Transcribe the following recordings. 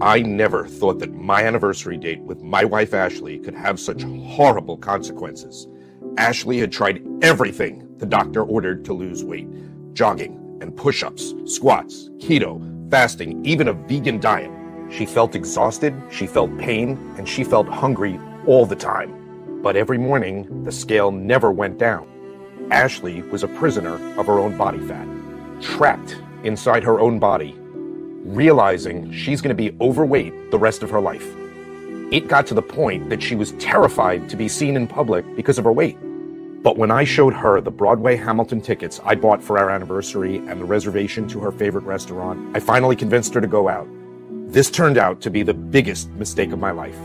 I never thought that my anniversary date with my wife Ashley could have such horrible consequences. Ashley had tried everything the doctor ordered to lose weight. Jogging and push-ups, squats, keto, fasting, even a vegan diet. She felt exhausted, she felt pain, and she felt hungry all the time. But every morning, the scale never went down. Ashley was a prisoner of her own body fat, trapped inside her own body, realizing she's going to be overweight the rest of her life. It got to the point that she was terrified to be seen in public because of her weight. But when I showed her the Broadway Hamilton tickets I bought for our anniversary and the reservation to her favorite restaurant, I finally convinced her to go out. This turned out to be the biggest mistake of my life.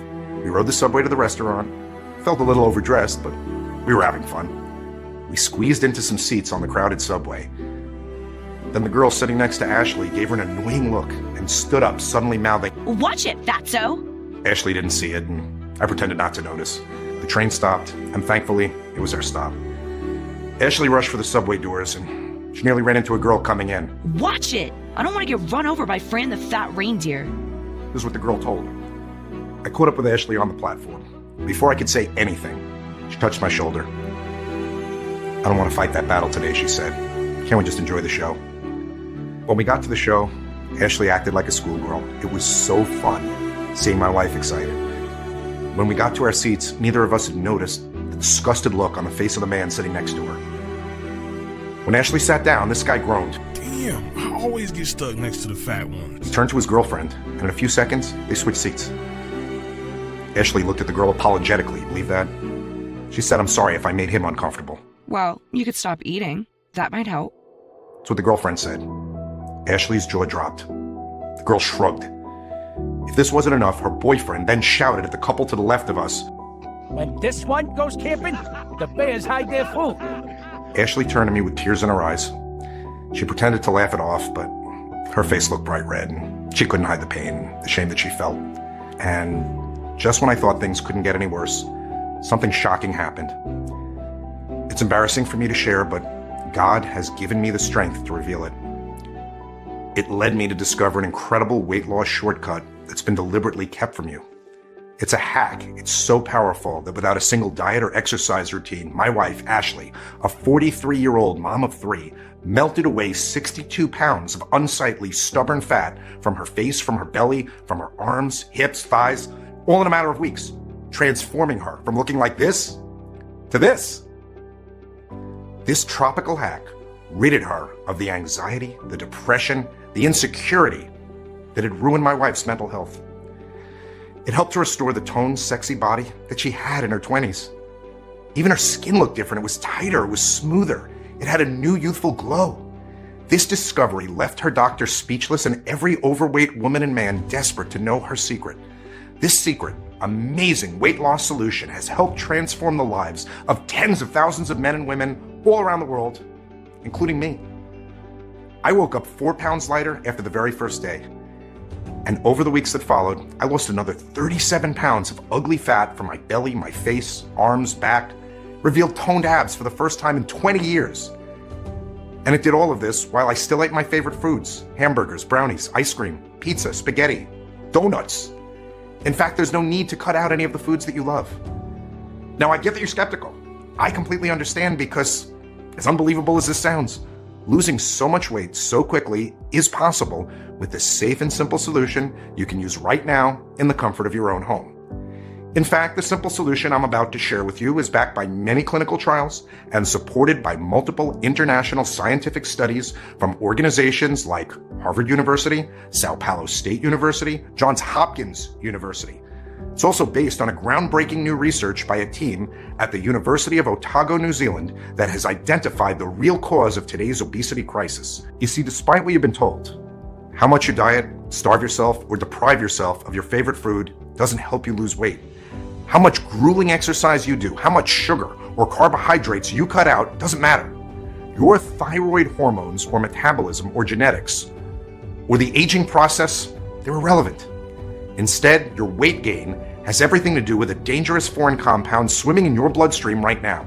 We rode the subway to the restaurant. Felt a little overdressed, but we were having fun. We squeezed into some seats on the crowded subway. Then the girl sitting next to Ashley gave her an annoying look and stood up, suddenly mouthing, "Watch it, fatso!" Ashley didn't see it, and I pretended not to notice. The train stopped, and thankfully, it was our stop. Ashley rushed for the subway doors, and she nearly ran into a girl coming in. "Watch it! I don't want to get run over by Fran the fat reindeer." This is what the girl told her. I caught up with Ashley on the platform. Before I could say anything, she touched my shoulder. "I don't want to fight that battle today," she said. "Can't we just enjoy the show?" When we got to the show, Ashley acted like a schoolgirl. It was so fun seeing my wife excited. When we got to our seats, neither of us had noticed the disgusted look on the face of the man sitting next to her. When Ashley sat down, this guy groaned. "Damn, I always get stuck next to the fat one." He turned to his girlfriend, and in a few seconds, they switched seats. Ashley looked at the girl apologetically. Believe that? She said, "I'm sorry if I made him uncomfortable." Well, you could stop eating. That might help. That's what the girlfriend said. Ashley's jaw dropped. The girl shrugged. If this wasn't enough, her boyfriend then shouted at the couple to the left of us, "When this one goes camping, the bears hide their food." Ashley turned to me with tears in her eyes. She pretended to laugh it off, but her face looked bright red, and she couldn't hide the pain, the shame that she felt. And just when I thought things couldn't get any worse, something shocking happened. It's embarrassing for me to share, but God has given me the strength to reveal it. It led me to discover an incredible weight loss shortcut that's been deliberately kept from you. It's a hack. It's so powerful that without a single diet or exercise routine, my wife, Ashley, a 43-year-old mom of 3, melted away 62 pounds of unsightly, stubborn fat from her face, from her belly, from her arms, hips, thighs, all in a matter of weeks, transforming her from looking like this to this. This tropical hack ridded her of the anxiety, the depression, the insecurity that had ruined my wife's mental health. It helped to restore the toned, sexy body that she had in her 20s. Even her skin looked different. It was tighter, it was smoother. It had a new youthful glow. This discovery left her doctor speechless and every overweight woman and man desperate to know her secret. This secret, amazing weight loss solution has helped transform the lives of tens of thousands of men and women all around the world, including me. I woke up 4 pounds lighter after the very first day. And over the weeks that followed, I lost another 37 pounds of ugly fat from my belly, my face, arms, back, revealed toned abs for the first time in 20 years. And it did all of this while I still ate my favorite foods: hamburgers, brownies, ice cream, pizza, spaghetti, donuts. In fact, there's no need to cut out any of the foods that you love. Now, I get that you're skeptical. I completely understand because, as unbelievable as this sounds, losing so much weight so quickly is possible with this safe and simple solution you can use right now in the comfort of your own home. In fact, the simple solution I'm about to share with you is backed by many clinical trials and supported by multiple international scientific studies from organizations like Harvard University, Sao Paulo State University, Johns Hopkins University. It's also based on a groundbreaking new research by a team at the University of Otago, New Zealand, that has identified the real cause of today's obesity crisis. You see, despite what you've been told, how much you diet, starve yourself, or deprive yourself of your favorite food doesn't help you lose weight. How much grueling exercise you do, how much sugar or carbohydrates you cut out doesn't matter. Your thyroid hormones or metabolism or genetics or the aging process, they're irrelevant. Instead, your weight gain has everything to do with a dangerous foreign compound swimming in your bloodstream right now.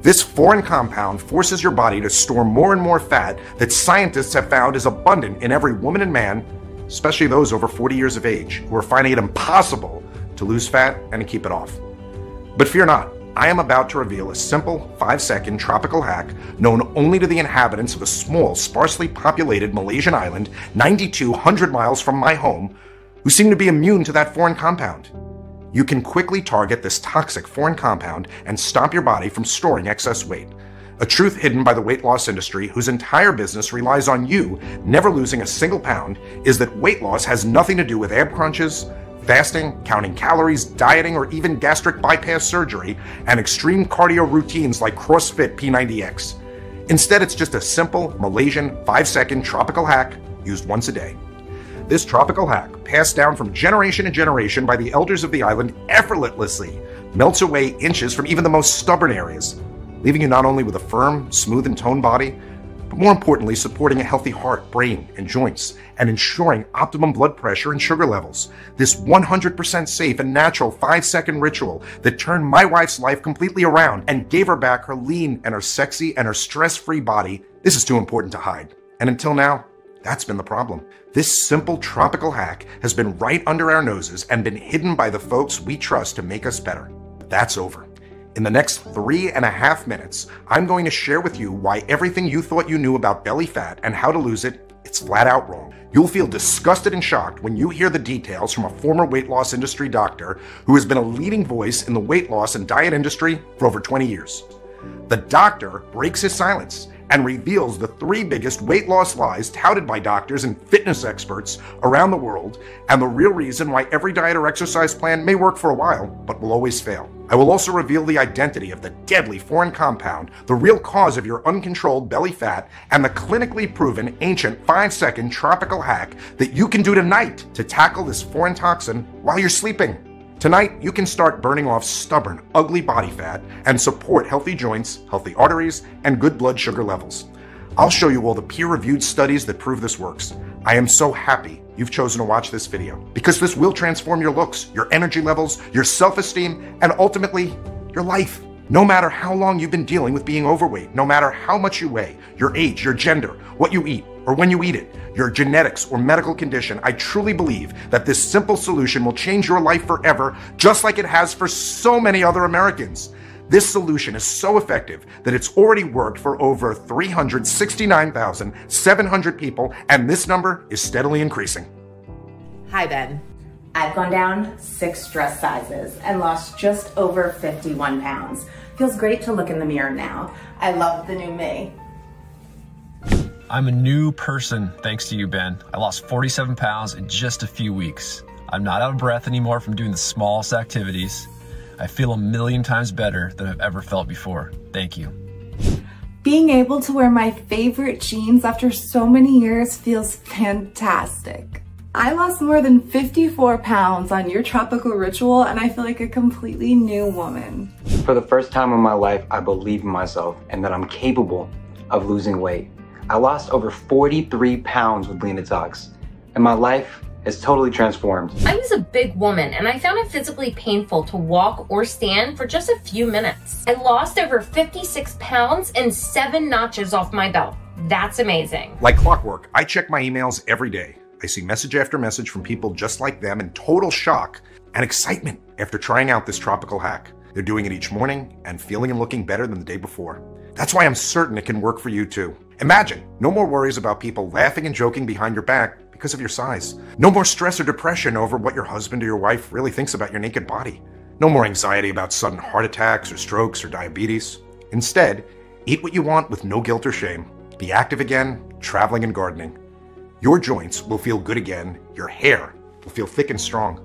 This foreign compound forces your body to store more and more fat that scientists have found is abundant in every woman and man especially those over 40 years of age who are finding it impossible to lose fat and to keep it off. But fear not, I am about to reveal a simple 5-second tropical hack known only to the inhabitants of a small, sparsely populated Malaysian island 9,200 miles from my home who seem to be immune to that foreign compound. You can quickly target this toxic foreign compound and stop your body from storing excess weight. A truth hidden by the weight loss industry, whose entire business relies on you never losing a single pound, is that weight loss has nothing to do with ab crunches, fasting, counting calories, dieting, or even gastric bypass surgery and extreme cardio routines like CrossFit P90X. Instead, it's just a simple Malaysian 5-second tropical hack used once a day. This tropical hack, passed down from generation to generation by the elders of the island, effortlessly melts away inches from even the most stubborn areas, leaving you not only with a firm, smooth, and toned body, but more importantly, supporting a healthy heart, brain, and joints, and ensuring optimum blood pressure and sugar levels. This 100% safe and natural 5-second ritual that turned my wife's life completely around and gave her back her lean and her sexy and her stress-free body. This is too important to hide. And until now, that's been the problem. This simple tropical hack has been right under our noses and been hidden by the folks we trust to make us better. But that's over. In the next 3.5 minutes, I'm going to share with you why everything you thought you knew about belly fat and how to lose it, it's flat out wrong. You'll feel disgusted and shocked when you hear the details from a former weight loss industry doctor who has been a leading voice in the weight loss and diet industry for over 20 years. The doctor breaks his silence and reveals the 3 biggest weight loss lies touted by doctors and fitness experts around the world, and the real reason why every diet or exercise plan may work for a while, but will always fail. I will also reveal the identity of the deadly foreign compound, the real cause of your uncontrolled belly fat, and the clinically proven ancient 5-second tropical hack that you can do tonight to tackle this foreign toxin while you're sleeping. Tonight, you can start burning off stubborn, ugly body fat and support healthy joints, healthy arteries, and good blood sugar levels. I'll show you all the peer-reviewed studies that prove this works. I am so happy you've chosen to watch this video because this will transform your looks, your energy levels, your self-esteem, and ultimately, your life. No matter how long you've been dealing with being overweight, no matter how much you weigh, your age, your gender, what you eat, or when you eat it, your genetics or medical condition, I truly believe that this simple solution will change your life forever, just like it has for so many other Americans. This solution is so effective that it's already worked for over 369,700 people, and this number is steadily increasing. Hi, Ben. I've gone down 6 dress sizes and lost just over 51 pounds. Feels great to look in the mirror now. I love the new me. I'm a new person thanks to you, Ben. I lost 47 pounds in just a few weeks. I'm not out of breath anymore from doing the smallest activities. I feel 1,000,000 times better than I've ever felt before. Thank you. Being able to wear my favorite jeans after so many years feels fantastic. I lost more than 54 pounds on your tropical ritual and I feel like a completely new woman. For the first time in my life, I believe in myself and that I'm capable of losing weight. I lost over 43 pounds with Leanotox and my life is totally transformed. I was a big woman and I found it physically painful to walk or stand for just a few minutes. I lost over 56 pounds and 7 notches off my belt. That's amazing. Like clockwork, I check my emails every day. I see message after message from people just like them in total shock and excitement after trying out this tropical hack. They're doing it each morning and feeling and looking better than the day before. That's why I'm certain it can work for you too. Imagine, no more worries about people laughing and joking behind your back because of your size. No more stress or depression over what your husband or your wife really thinks about your naked body. No more anxiety about sudden heart attacks or strokes or diabetes. Instead, eat what you want with no guilt or shame. Be active again, traveling and gardening. Your joints will feel good again, your hair will feel thick and strong.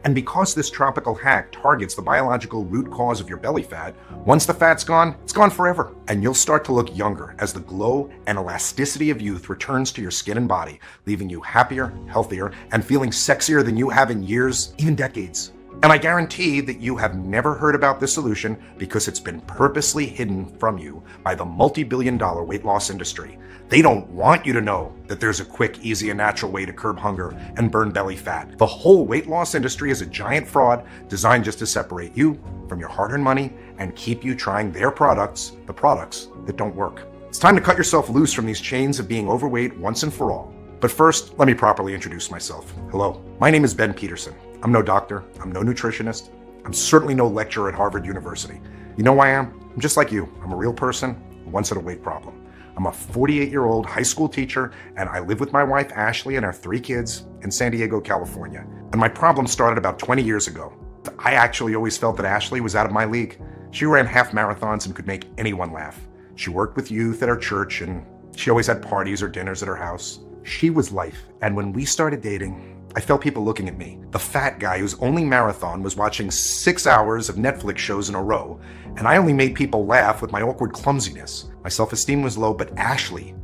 And because this tropical hack targets the biological root cause of your belly fat, once the fat's gone, it's gone forever. And you'll start to look younger as the glow and elasticity of youth returns to your skin and body, leaving you happier, healthier, and feeling sexier than you have in years, even decades. And I guarantee that you have never heard about this solution because it's been purposely hidden from you by the multi-billion-dollar weight loss industry. They don't want you to know that there's a quick, easy, and natural way to curb hunger and burn belly fat. The whole weight loss industry is a giant fraud designed just to separate you from your hard-earned money and keep you trying their products, the products that don't work. It's time to cut yourself loose from these chains of being overweight once and for all. But first, let me properly introduce myself. Hello, my name is Ben Peterson. I'm no doctor, I'm no nutritionist, I'm certainly no lecturer at Harvard University. You know who I am? I'm just like you. I'm a real person who once had a weight problem. I'm a 48-year-old high school teacher, and I live with my wife Ashley and our 3 kids in San Diego, California. And my problem started about 20 years ago. I actually always felt that Ashley was out of my league. She ran half marathons and could make anyone laugh. She worked with youth at our church, and she always had parties or dinners at her house. She was life, and when we started dating, I felt people looking at me. The fat guy whose only marathon was watching 6 hours of Netflix shows in a row, and I only made people laugh with my awkward clumsiness. My self-esteem was low, but Ashley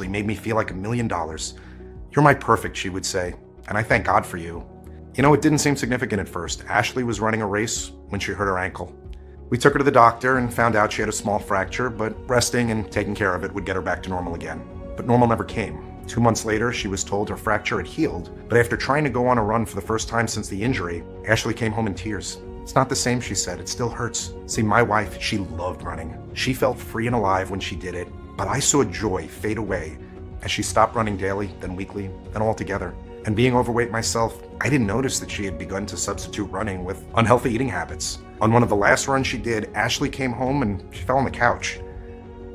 made me feel like $1 million. You're my perfect, she would say, and I thank God for you. You know, it didn't seem significant at first. Ashley was running a race when she hurt her ankle. We took her to the doctor and found out she had a small fracture, but resting and taking care of it would get her back to normal again. But normal never came. 2 months later, she was told her fracture had healed, but after trying to go on a run for the first time since the injury, Ashley came home in tears. It's not the same, she said. It still hurts. See, my wife, she loved running. She felt free and alive when she did it, but I saw joy fade away as she stopped running daily, then weekly, then altogether. And being overweight myself, I didn't notice that she had begun to substitute running with unhealthy eating habits. On one of the last runs she did, Ashley came home and she fell on the couch.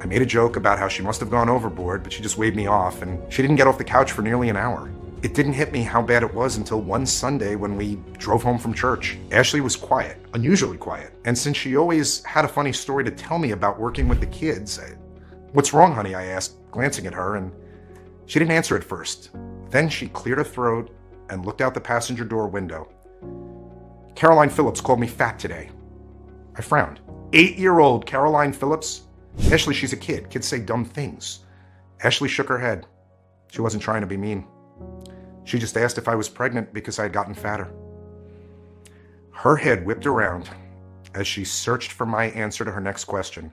I made a joke about how she must have gone overboard, but she just waved me off, and she didn't get off the couch for nearly an hour. It didn't hit me how bad it was until one Sunday when we drove home from church. Ashley was quiet, unusually quiet, and since she always had a funny story to tell me about working with the kids, "What's wrong, honey?" I asked, glancing at her, and she didn't answer at first. Then she cleared her throat and looked out the passenger door window. "Caroline Phillips called me fat today." I frowned. 8-year-old Caroline Phillips? Ashley, she's a kid. Kids say dumb things. Ashley shook her head. She wasn't trying to be mean. She just asked if I was pregnant because I had gotten fatter. Her head whipped around as she searched for my answer to her next question.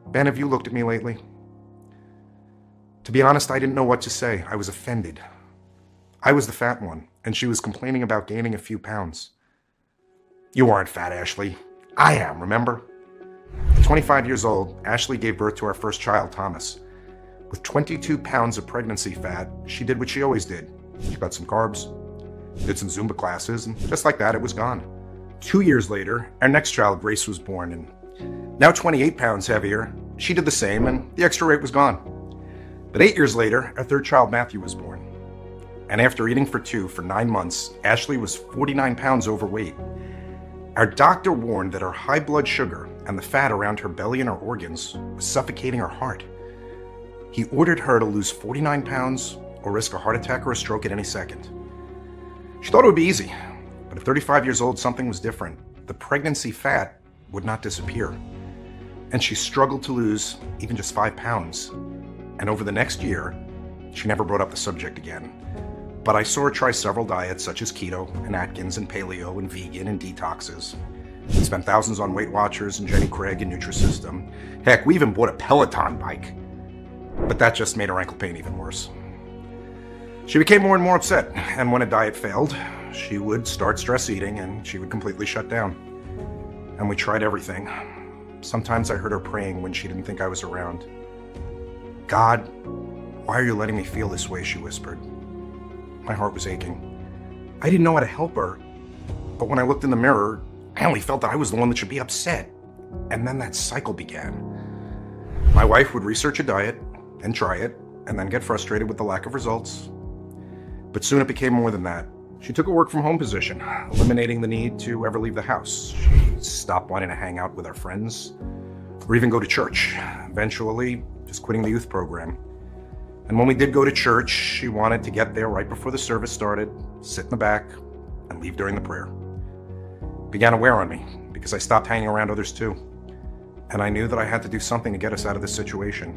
"Ben, have you looked at me lately?" To be honest, I didn't know what to say. I was offended. I was the fat one, and she was complaining about gaining a few pounds. "You aren't fat, Ashley. I am, remember?" At 25 years old, Ashley gave birth to our first child, Thomas. With 22 pounds of pregnancy fat, she did what she always did. She got some carbs, did some Zumba classes, and just like that, it was gone. 2 years later, our next child, Grace, was born, and now 28 pounds heavier, she did the same, and the extra weight was gone. But 8 years later, our third child, Matthew, was born. And after eating for 2 for 9 months, Ashley was 49 pounds overweight. Our doctor warned that her high blood sugar and the fat around her belly and her organs was suffocating her heart. He ordered her to lose 49 pounds or risk a heart attack or a stroke at any second. She thought it would be easy, but at 35 years old, something was different. The pregnancy fat would not disappear, and she struggled to lose even just 5 pounds. And over the next year, she never brought up the subject again. But I saw her try several diets such as keto and Atkins and paleo and vegan and detoxes. We spent thousands on Weight Watchers and Jenny Craig and Nutrisystem. Heck, we even bought a Peloton bike. But that just made her ankle pain even worse. She became more and more upset, and when a diet failed, she would start stress eating and she would completely shut down. And we tried everything. Sometimes I heard her praying when she didn't think I was around. "God, why are you letting me feel this way?" she whispered. My heart was aching. I didn't know how to help her, but when I looked in the mirror, I only felt that I was the one that should be upset. And then that cycle began. My wife would research a diet and try it, and then get frustrated with the lack of results. But soon it became more than that. She took a work-from-home position, eliminating the need to ever leave the house. She stopped wanting to hang out with her friends, or even go to church, eventually just quitting the youth program. And when we did go to church, she wanted to get there right before the service started, sit in the back, and leave during the prayer. It began to wear on me, because I stopped hanging around others too. And I knew that I had to do something to get us out of this situation.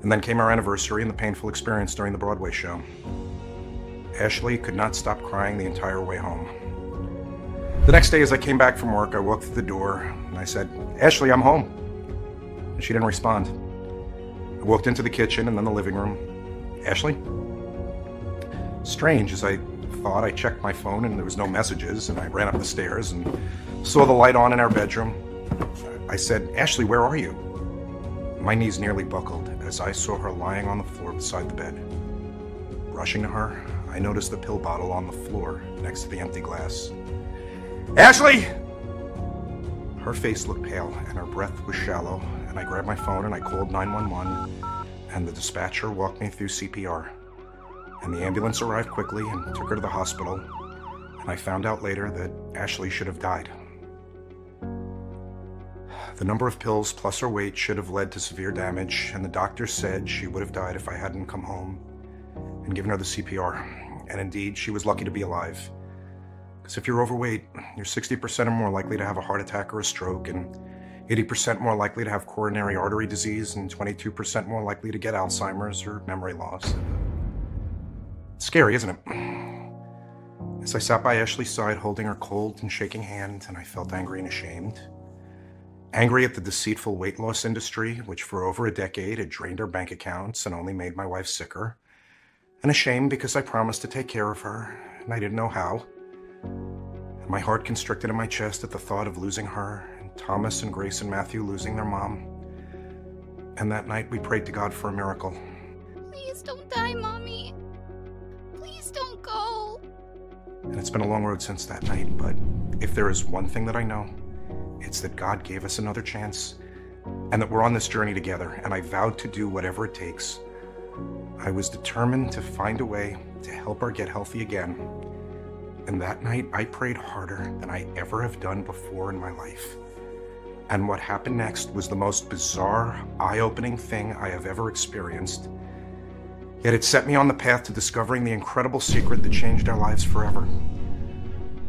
And then came our anniversary and the painful experience during the Broadway show. Ashley could not stop crying the entire way home. The next day as I came back from work, I walked through the door and I said, "Ashley, I'm home." And she didn't respond. I walked into the kitchen and then the living room. "Ashley?" Strange, as I thought, I checked my phone and there was no messages, and I ran up the stairs and saw the light on in our bedroom. I said, "Ashley, where are you?" My knees nearly buckled as I saw her lying on the floor beside the bed. Rushing to her, I noticed the pill bottle on the floor next to the empty glass. Ashley! Her face looked pale and her breath was shallow, and I grabbed my phone and I called 911, and the dispatcher walked me through CPR. And the ambulance arrived quickly and took her to the hospital, and I found out later that Ashley should have died. The number of pills plus her weight should have led to severe damage, and the doctor said she would have died if I hadn't come home and given her the CPR. And indeed, she was lucky to be alive. Because if you're overweight, you're 60% or more likely to have a heart attack or a stroke, and 80% more likely to have coronary artery disease, and 22% more likely to get Alzheimer's or memory loss. It's scary, isn't it? As I sat by Ashley's side, holding her cold and shaking hand, and I felt angry and ashamed. Angry at the deceitful weight loss industry, which for over a decade had drained our bank accounts and only made my wife sicker. And ashamed because I promised to take care of her, and I didn't know how. And my heart constricted in my chest at the thought of losing her, and Thomas and Grace and Matthew losing their mom. And that night we prayed to God for a miracle. Please don't die, Mommy. Please don't go. And it's been a long road since that night, but if there is one thing that I know, it's that God gave us another chance, and that we're on this journey together, and I vowed to do whatever it takes. I was determined to find a way to help her get healthy again. And that night, I prayed harder than I ever have done before in my life. And what happened next was the most bizarre, eye-opening thing I have ever experienced. Yet it set me on the path to discovering the incredible secret that changed our lives forever.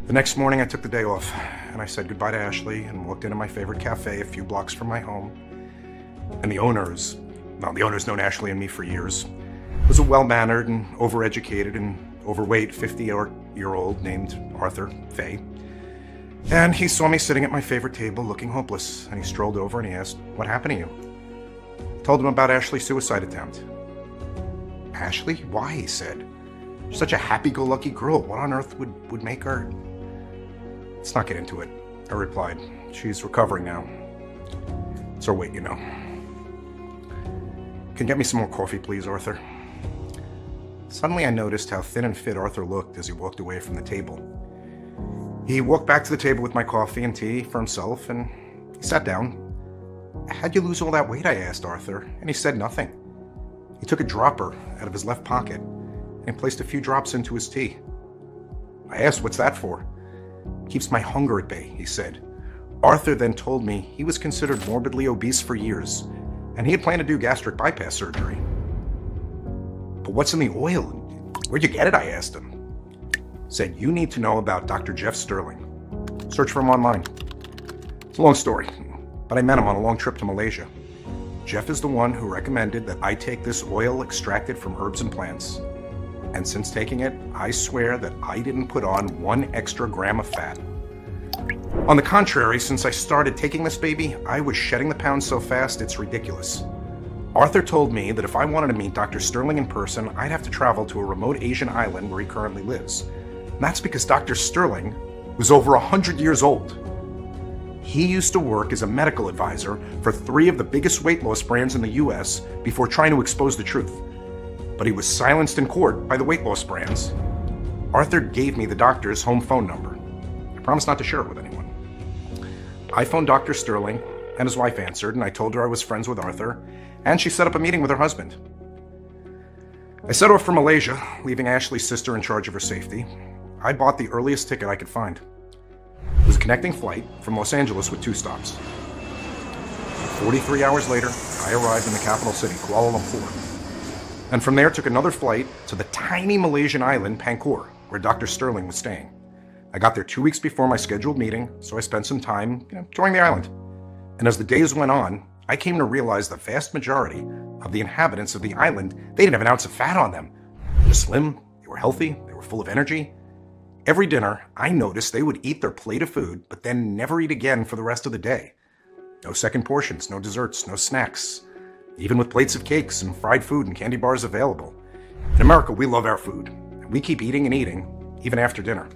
The next morning, I took the day off, and I said goodbye to Ashley and walked into my favorite cafe a few blocks from my home. And the owner's known Ashley and me for years, was a well-mannered and overeducated and overweight 50-year-old named Arthur Fay. And he saw me sitting at my favorite table looking hopeless, and he strolled over and he asked, "What happened to you?" I told him about Ashley's suicide attempt. "Ashley? Why?" he said. "You're such a happy-go-lucky girl. What on earth would make her..." "Let's not get into it," I replied. "She's recovering now. It's her weight, you know." "Can you get me some more coffee, please, Arthur?" Suddenly I noticed how thin and fit Arthur looked as he walked away from the table. He walked back to the table with my coffee and tea for himself, and he sat down. "How'd you lose all that weight?" I asked Arthur, and he said nothing. He took a dropper out of his left pocket and placed a few drops into his tea. I asked, "What's that for?" "Keeps my hunger at bay," he said. Arthur then told me he was considered morbidly obese for years, and he had planned to do gastric bypass surgery. "But what's in the oil? Where'd you get it?" I asked him. Said, "You need to know about Dr. Jeff Sterling. Search for him online." It's a long story, but I met him on a long trip to Malaysia. Jeff is the one who recommended that I take this oil extracted from herbs and plants. And since taking it, I swear that I didn't put on 1 extra gram of fat. On the contrary, since I started taking this baby, I was shedding the pounds so fast it's ridiculous. Arthur told me that if I wanted to meet Dr. Sterling in person, I'd have to travel to a remote Asian island where he currently lives. And that's because Dr. Sterling was over 100 years old. He used to work as a medical advisor for 3 of the biggest weight loss brands in the US before trying to expose the truth. But he was silenced in court by the weight loss brands. Arthur gave me the doctor's home phone number. I promised not to share it with anyone. I phoned Dr. Sterling, and his wife answered, and I told her I was friends with Arthur, and she set up a meeting with her husband. I set off for Malaysia, leaving Ashley's sister in charge of her safety. I bought the earliest ticket I could find. It was a connecting flight from Los Angeles with 2 stops. 43 hours later, I arrived in the capital city, Kuala Lumpur. And from there took another flight to the tiny Malaysian island, Pangkor, where Dr. Sterling was staying. I got there 2 weeks before my scheduled meeting, so I spent some time, touring the island. And as the days went on, I came to realize the vast majority of the inhabitants of the island, they didn't have an ounce of fat on them. They were slim, they were healthy, they were full of energy. Every dinner, I noticed they would eat their plate of food, but then never eat again for the rest of the day. No second portions, no desserts, no snacks. Even with plates of cakes and fried food and candy bars available. In America, we love our food. And we keep eating and eating, even after dinner.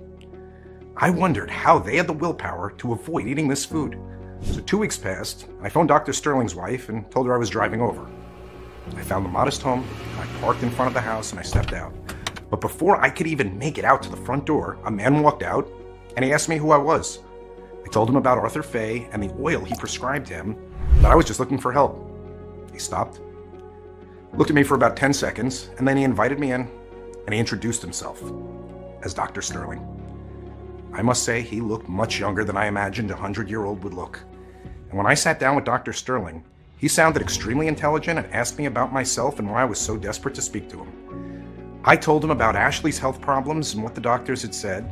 I wondered how they had the willpower to avoid eating this food. So 2 weeks passed, I phoned Dr. Sterling's wife and told her I was driving over. I found a modest home, I parked in front of the house, and I stepped out. But before I could even make it out to the front door, a man walked out, and he asked me who I was. I told him about Arthur Fay and the oil he prescribed him, that I was just looking for help. He stopped, looked at me for about 10 seconds, and then he invited me in, and he introduced himself as Dr. Sterling. I must say, he looked much younger than I imagined a 100-year-old would look. And when I sat down with Dr. Sterling, he sounded extremely intelligent and asked me about myself and why I was so desperate to speak to him. I told him about Ashley's health problems and what the doctors had said.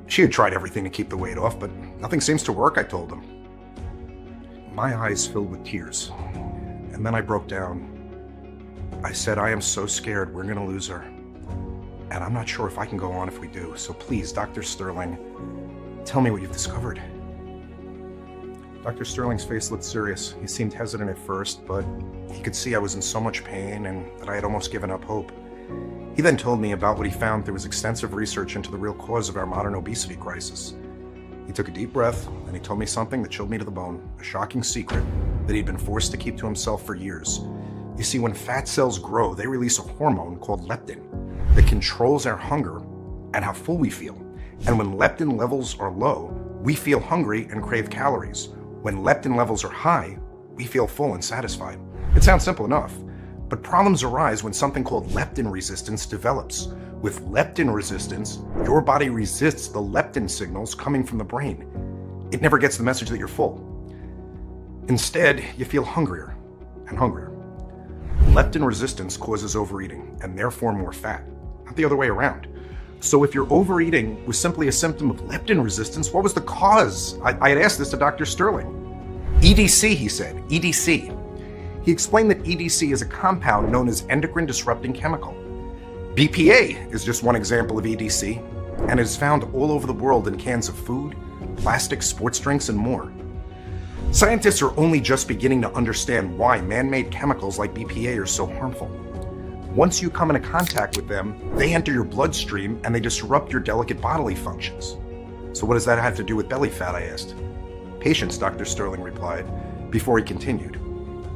She had tried everything to keep the weight off, but nothing seems to work, I told him. My eyes filled with tears, and then I broke down. I said, I am so scared we're gonna lose her, and I'm not sure if I can go on if we do, so please, Dr. Sterling, tell me what you've discovered. Dr. Sterling's face looked serious. He seemed hesitant at first, but he could see I was in so much pain and that I had almost given up hope. He then told me about what he found through his extensive research into the real cause of our modern obesity crisis. He took a deep breath, and he told me something that chilled me to the bone, a shocking secret that he'd been forced to keep to himself for years. You see, when fat cells grow, they release a hormone called leptin that controls our hunger and how full we feel. And when leptin levels are low, we feel hungry and crave calories. When leptin levels are high, we feel full and satisfied. It sounds simple enough, but problems arise when something called leptin resistance develops. With leptin resistance, your body resists the leptin signals coming from the brain. It never gets the message that you're full. Instead, you feel hungrier and hungrier. Leptin resistance causes overeating and therefore more fat, not the other way around. So if your overeating was simply a symptom of leptin resistance, what was the cause? I had asked this to Dr. Sterling. EDC, he said, EDC. He explained that EDC is a compound known as endocrine disrupting chemical. BPA is just one example of EDC, and it is found all over the world in cans of food, plastic, sports drinks, and more. Scientists are only just beginning to understand why man-made chemicals like BPA are so harmful. Once you come into contact with them, they enter your bloodstream and they disrupt your delicate bodily functions. So what does that have to do with belly fat, I asked. Patience, Dr. Sterling replied, before he continued.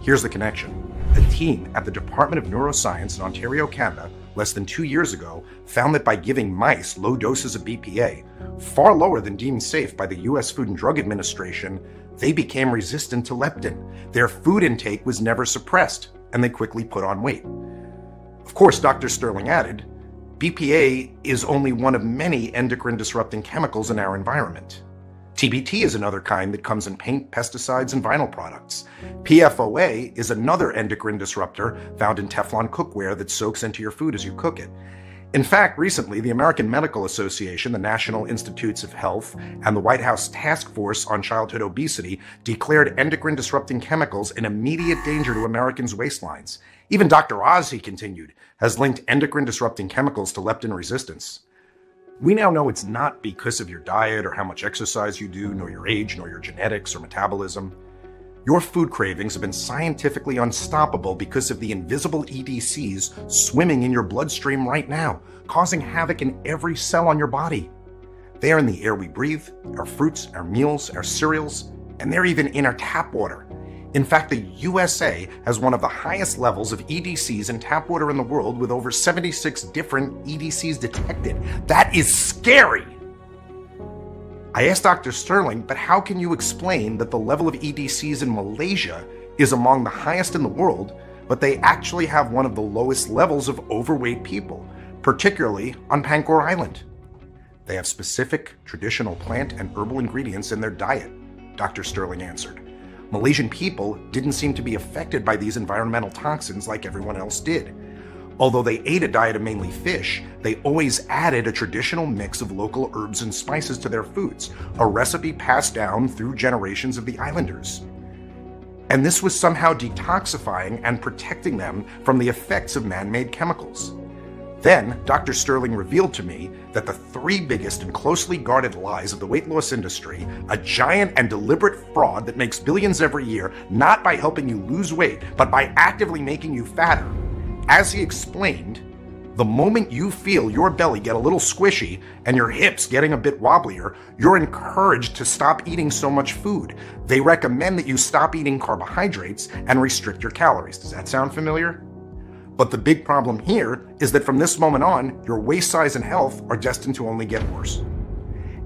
Here's the connection. A team at the Department of Neuroscience in Ontario, Canada, less than 2 years ago, found that by giving mice low doses of BPA, far lower than deemed safe by the US Food and Drug Administration, they became resistant to leptin. Their food intake was never suppressed, and they quickly put on weight. Of course, Dr. Sterling added, BPA is only one of many endocrine disrupting chemicals in our environment. TBT is another kind that comes in paint, pesticides, and vinyl products. PFOA is another endocrine disruptor found in Teflon cookware that soaks into your food as you cook it. In fact, recently, the American Medical Association, the National Institutes of Health, and the White House Task Force on Childhood Obesity declared endocrine disrupting chemicals an immediate danger to Americans' waistlines. Even Dr. Oz, he continued, has linked endocrine disrupting chemicals to leptin resistance. We now know it's not because of your diet or how much exercise you do, nor your age, nor your genetics or metabolism. Your food cravings have been scientifically unstoppable because of the invisible EDCs swimming in your bloodstream right now, causing havoc in every cell on your body. They are in the air we breathe, our fruits, our meals, our cereals, and they're even in our tap water. In fact, the USA has one of the highest levels of EDCs in tap water in the world, with over 76 different EDCs detected. That is scary! I asked Dr. Sterling, but how can you explain that the level of EDCs in Malaysia is among the highest in the world, but they actually have one of the lowest levels of overweight people, particularly on Pancor Island? They have specific traditional plant and herbal ingredients in their diet, Dr. Sterling answered. Malaysian people didn't seem to be affected by these environmental toxins like everyone else did. Although they ate a diet of mainly fish, they always added a traditional mix of local herbs and spices to their foods, a recipe passed down through generations of the islanders. And this was somehow detoxifying and protecting them from the effects of man-made chemicals. Then, Dr. Sterling revealed to me that the 3 biggest and closely guarded lies of the weight loss industry, a giant and deliberate fraud that makes billions every year, not by helping you lose weight, but by actively making you fatter. As he explained, The moment you feel your belly get a little squishy and your hips getting a bit wobblier, you're encouraged to stop eating so much food. They recommend that you stop eating carbohydrates and restrict your calories. Does that sound familiar? But the big problem here is that from this moment on, your waist size and health are destined to only get worse.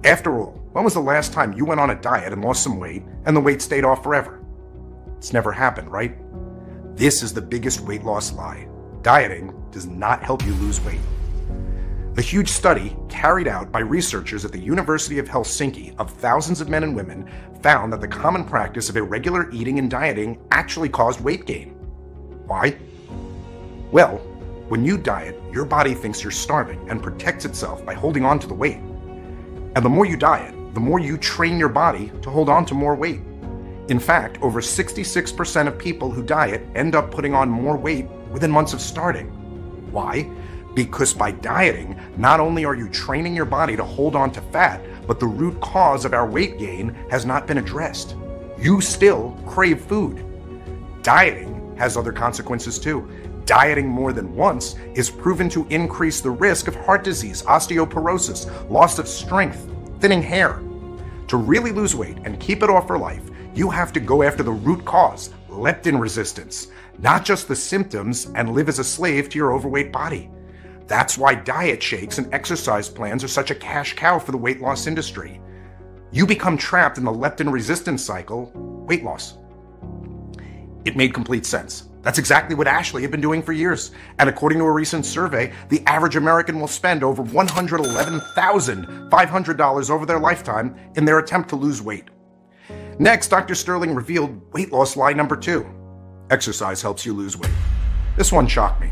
After all, when was the last time you went on a diet and lost some weight and the weight stayed off forever? It's never happened, right? This is the biggest weight loss lie. Dieting does not help you lose weight. A huge study carried out by researchers at the University of Helsinki of thousands of men and women found that the common practice of irregular eating and dieting actually caused weight gain. Why? Well, when you diet, your body thinks you're starving and protects itself by holding on to the weight. And the more you diet, the more you train your body to hold on to more weight. In fact, over 66% of people who diet end up putting on more weight within months of starting. Why? Because by dieting, not only are you training your body to hold on to fat, but the root cause of our weight gain has not been addressed. You still crave food. Dieting has other consequences too. Dieting more than once is proven to increase the risk of heart disease, osteoporosis, loss of strength, thinning hair. To really lose weight and keep it off for life, you have to go after the root cause, leptin resistance, not just the symptoms, and live as a slave to your overweight body. That's why diet shakes and exercise plans are such a cash cow for the weight loss industry. You become trapped in the leptin resistance cycle, weight loss. It made complete sense. That's exactly what Ashley had been doing for years. And according to a recent survey, the average American will spend over $111,500 over their lifetime in their attempt to lose weight. Next, Dr. Sterling revealed weight loss lie number 2. Exercise helps you lose weight. This one shocked me.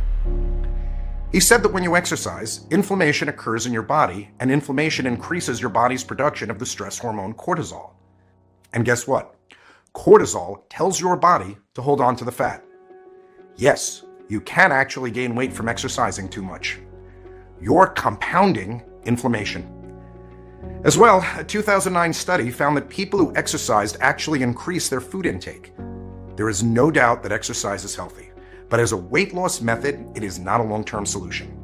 He said that when you exercise, inflammation occurs in your body, and inflammation increases your body's production of the stress hormone cortisol. And guess what? Cortisol tells your body to hold on to the fat. Yes, you can actually gain weight from exercising too much. You're compounding inflammation. As well, a 2009 study found that people who exercised actually increased their food intake. There is no doubt that exercise is healthy, but as a weight loss method, it is not a long-term solution.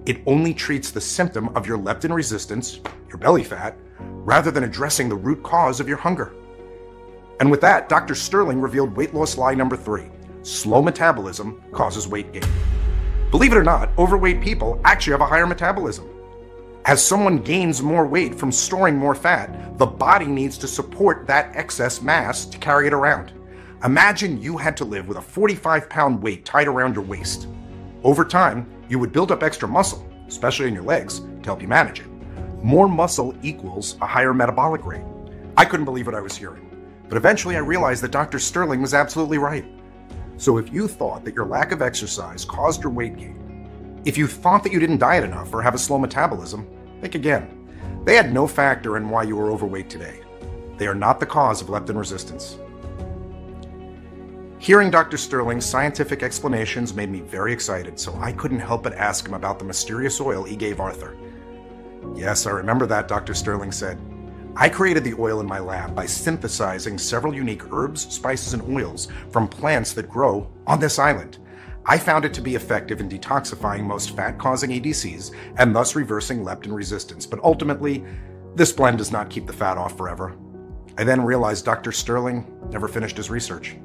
It only treats the symptom of your leptin resistance, your belly fat, rather than addressing the root cause of your hunger. And with that, Dr. Sterling revealed weight loss lie number 3. Slow metabolism causes weight gain. Believe it or not, overweight people actually have a higher metabolism. As someone gains more weight from storing more fat, the body needs to support that excess mass to carry it around. Imagine you had to live with a 45-pound weight tied around your waist. Over time, you would build up extra muscle, especially in your legs, to help you manage it. More muscle equals a higher metabolic rate. I couldn't believe what I was hearing, but eventually I realized that Dr. Sterling was absolutely right. So if you thought that your lack of exercise caused your weight gain, if you thought that you didn't diet enough or have a slow metabolism, think again. They had no factor in why you were overweight today. They are not the cause of leptin resistance. Hearing Dr. Sterling's scientific explanations made me very excited, so I couldn't help but ask him about the mysterious oil he gave Arthur. Yes, I remember that, Dr. Sterling said. I created the oil in my lab by synthesizing several unique herbs, spices, and oils from plants that grow on this island. I found it to be effective in detoxifying most fat-causing ADCs and thus reversing leptin resistance, but ultimately, this blend does not keep the fat off forever. I then realized Dr. Sterling never finished his research.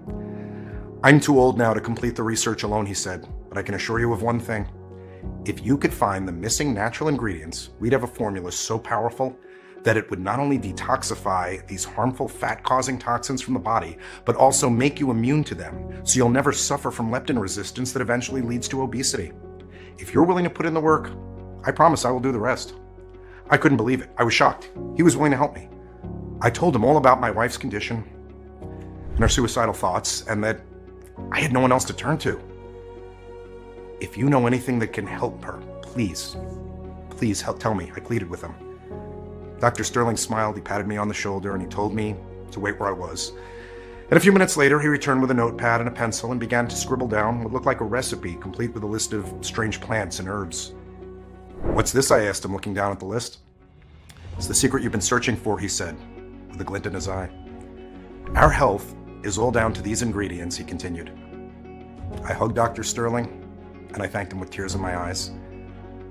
I'm too old now to complete the research alone, he said, but I can assure you of one thing. If you could find the missing natural ingredients, we'd have a formula so powerful that it would not only detoxify these harmful fat-causing toxins from the body, but also make you immune to them, so you'll never suffer from leptin resistance that eventually leads to obesity. If you're willing to put in the work, I promise I will do the rest. I couldn't believe it. I was shocked. He was willing to help me. I told him all about my wife's condition and her suicidal thoughts, and that I had no one else to turn to. If you know anything that can help her, please help tell me, I pleaded with him. Dr. Sterling smiled, he patted me on the shoulder, and he told me to wait where I was. And a few minutes later, he returned with a notepad and a pencil and began to scribble down what looked like a recipe, complete with a list of strange plants and herbs. What's this? I asked him, looking down at the list. It's the secret you've been searching for, he said, with a glint in his eye. Our health is all down to these ingredients, he continued. I hugged Dr. Sterling, and I thanked him with tears in my eyes.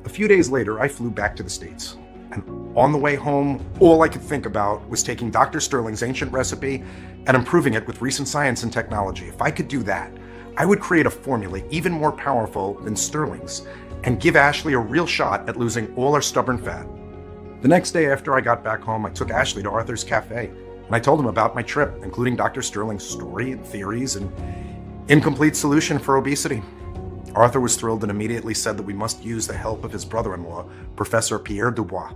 A few days later, I flew back to the States. And on the way home, all I could think about was taking Dr. Sterling's ancient recipe and improving it with recent science and technology. If I could do that, I would create a formula even more powerful than Sterling's and give Ashley a real shot at losing all her stubborn fat. The next day after I got back home, I took Ashley to Arthur's Cafe, and I told him about my trip, including Dr. Sterling's story and theories and incomplete solution for obesity. Arthur was thrilled and immediately said that we must use the help of his brother-in-law, Professor Pierre Dubois.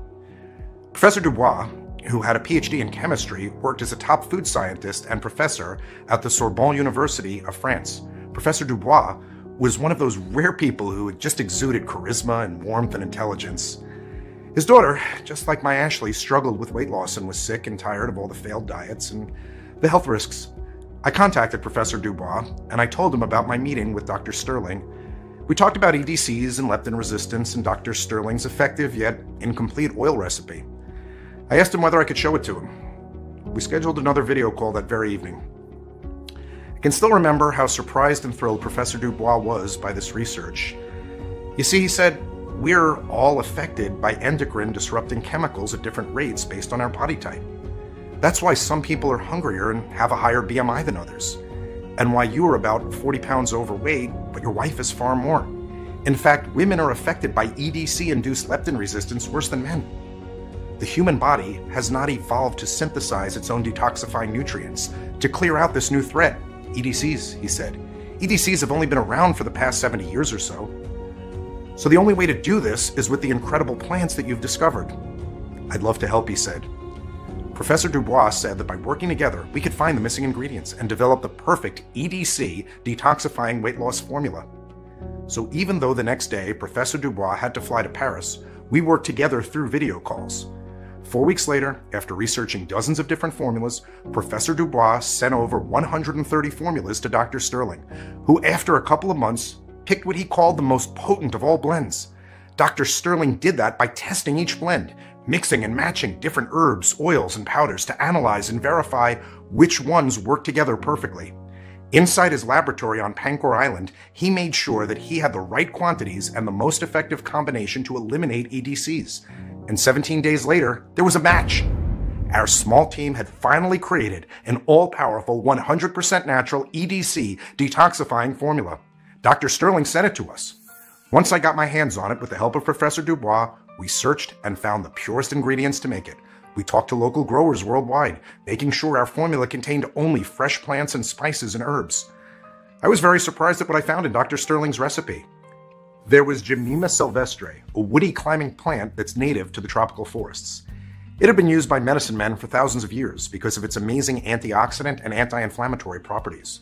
Professor Dubois, who had a PhD in chemistry, worked as a top food scientist and professor at the Sorbonne University of France. Professor Dubois was one of those rare people who had just exuded charisma and warmth and intelligence. His daughter, just like my Ashley, struggled with weight loss and was sick and tired of all the failed diets and the health risks. I contacted Professor Dubois, and I told him about my meeting with Dr. Sterling. We talked about EDCs and leptin resistance and Dr. Sterling's effective yet incomplete oil recipe. I asked him whether I could show it to him. We scheduled another video call that very evening. I can still remember how surprised and thrilled Professor Dubois was by this research. You see, he said, we're all affected by endocrine disrupting chemicals at different rates based on our body type. That's why some people are hungrier and have a higher BMI than others, and why you are about 40 pounds overweight, but your wife is far more. In fact, women are affected by EDC-induced leptin resistance worse than men. The human body has not evolved to synthesize its own detoxifying nutrients to clear out this new threat, EDCs, he said. EDCs have only been around for the past 70 years or so. So the only way to do this is with the incredible plants that you've discovered. I'd love to help, he said. Professor Dubois said that by working together, we could find the missing ingredients and develop the perfect EDC detoxifying weight loss formula. So even though the next day Professor Dubois had to fly to Paris, we worked together through video calls. 4 weeks later, after researching dozens of different formulas, Professor Dubois sent over 130 formulas to Dr. Sterling, who after a couple of months picked what he called the most potent of all blends. Dr. Sterling did that by testing each blend, mixing and matching different herbs, oils, and powders to analyze and verify which ones work together perfectly. Inside his laboratory on Pancor Island, he made sure that he had the right quantities and the most effective combination to eliminate EDCs. And 17 days later, there was a match. Our small team had finally created an all-powerful 100% natural EDC detoxifying formula. Dr. Sterling sent it to us. Once I got my hands on it with the help of Professor Dubois, we searched and found the purest ingredients to make it. We talked to local growers worldwide, making sure our formula contained only fresh plants and spices and herbs. I was very surprised at what I found in Dr. Sterling's recipe. There was Gymnema sylvestre, a woody climbing plant that's native to the tropical forests. It had been used by medicine men for thousands of years because of its amazing antioxidant and anti-inflammatory properties.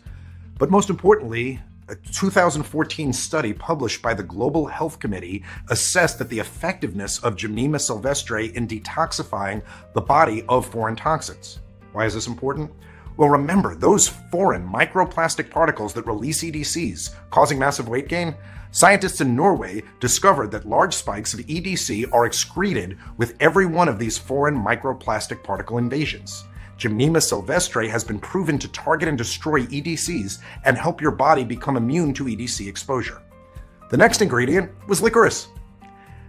But most importantly, a 2014 study published by the Global Health Committee assessed that the effectiveness of Gymnema sylvestre in detoxifying the body of foreign toxins. Why is this important? Well, remember, those foreign microplastic particles that release EDCs, causing massive weight gain? Scientists in Norway discovered that large spikes of EDC are excreted with every one of these foreign microplastic particle invasions. Gymnema sylvestre has been proven to target and destroy EDCs and help your body become immune to EDC exposure. The next ingredient was licorice.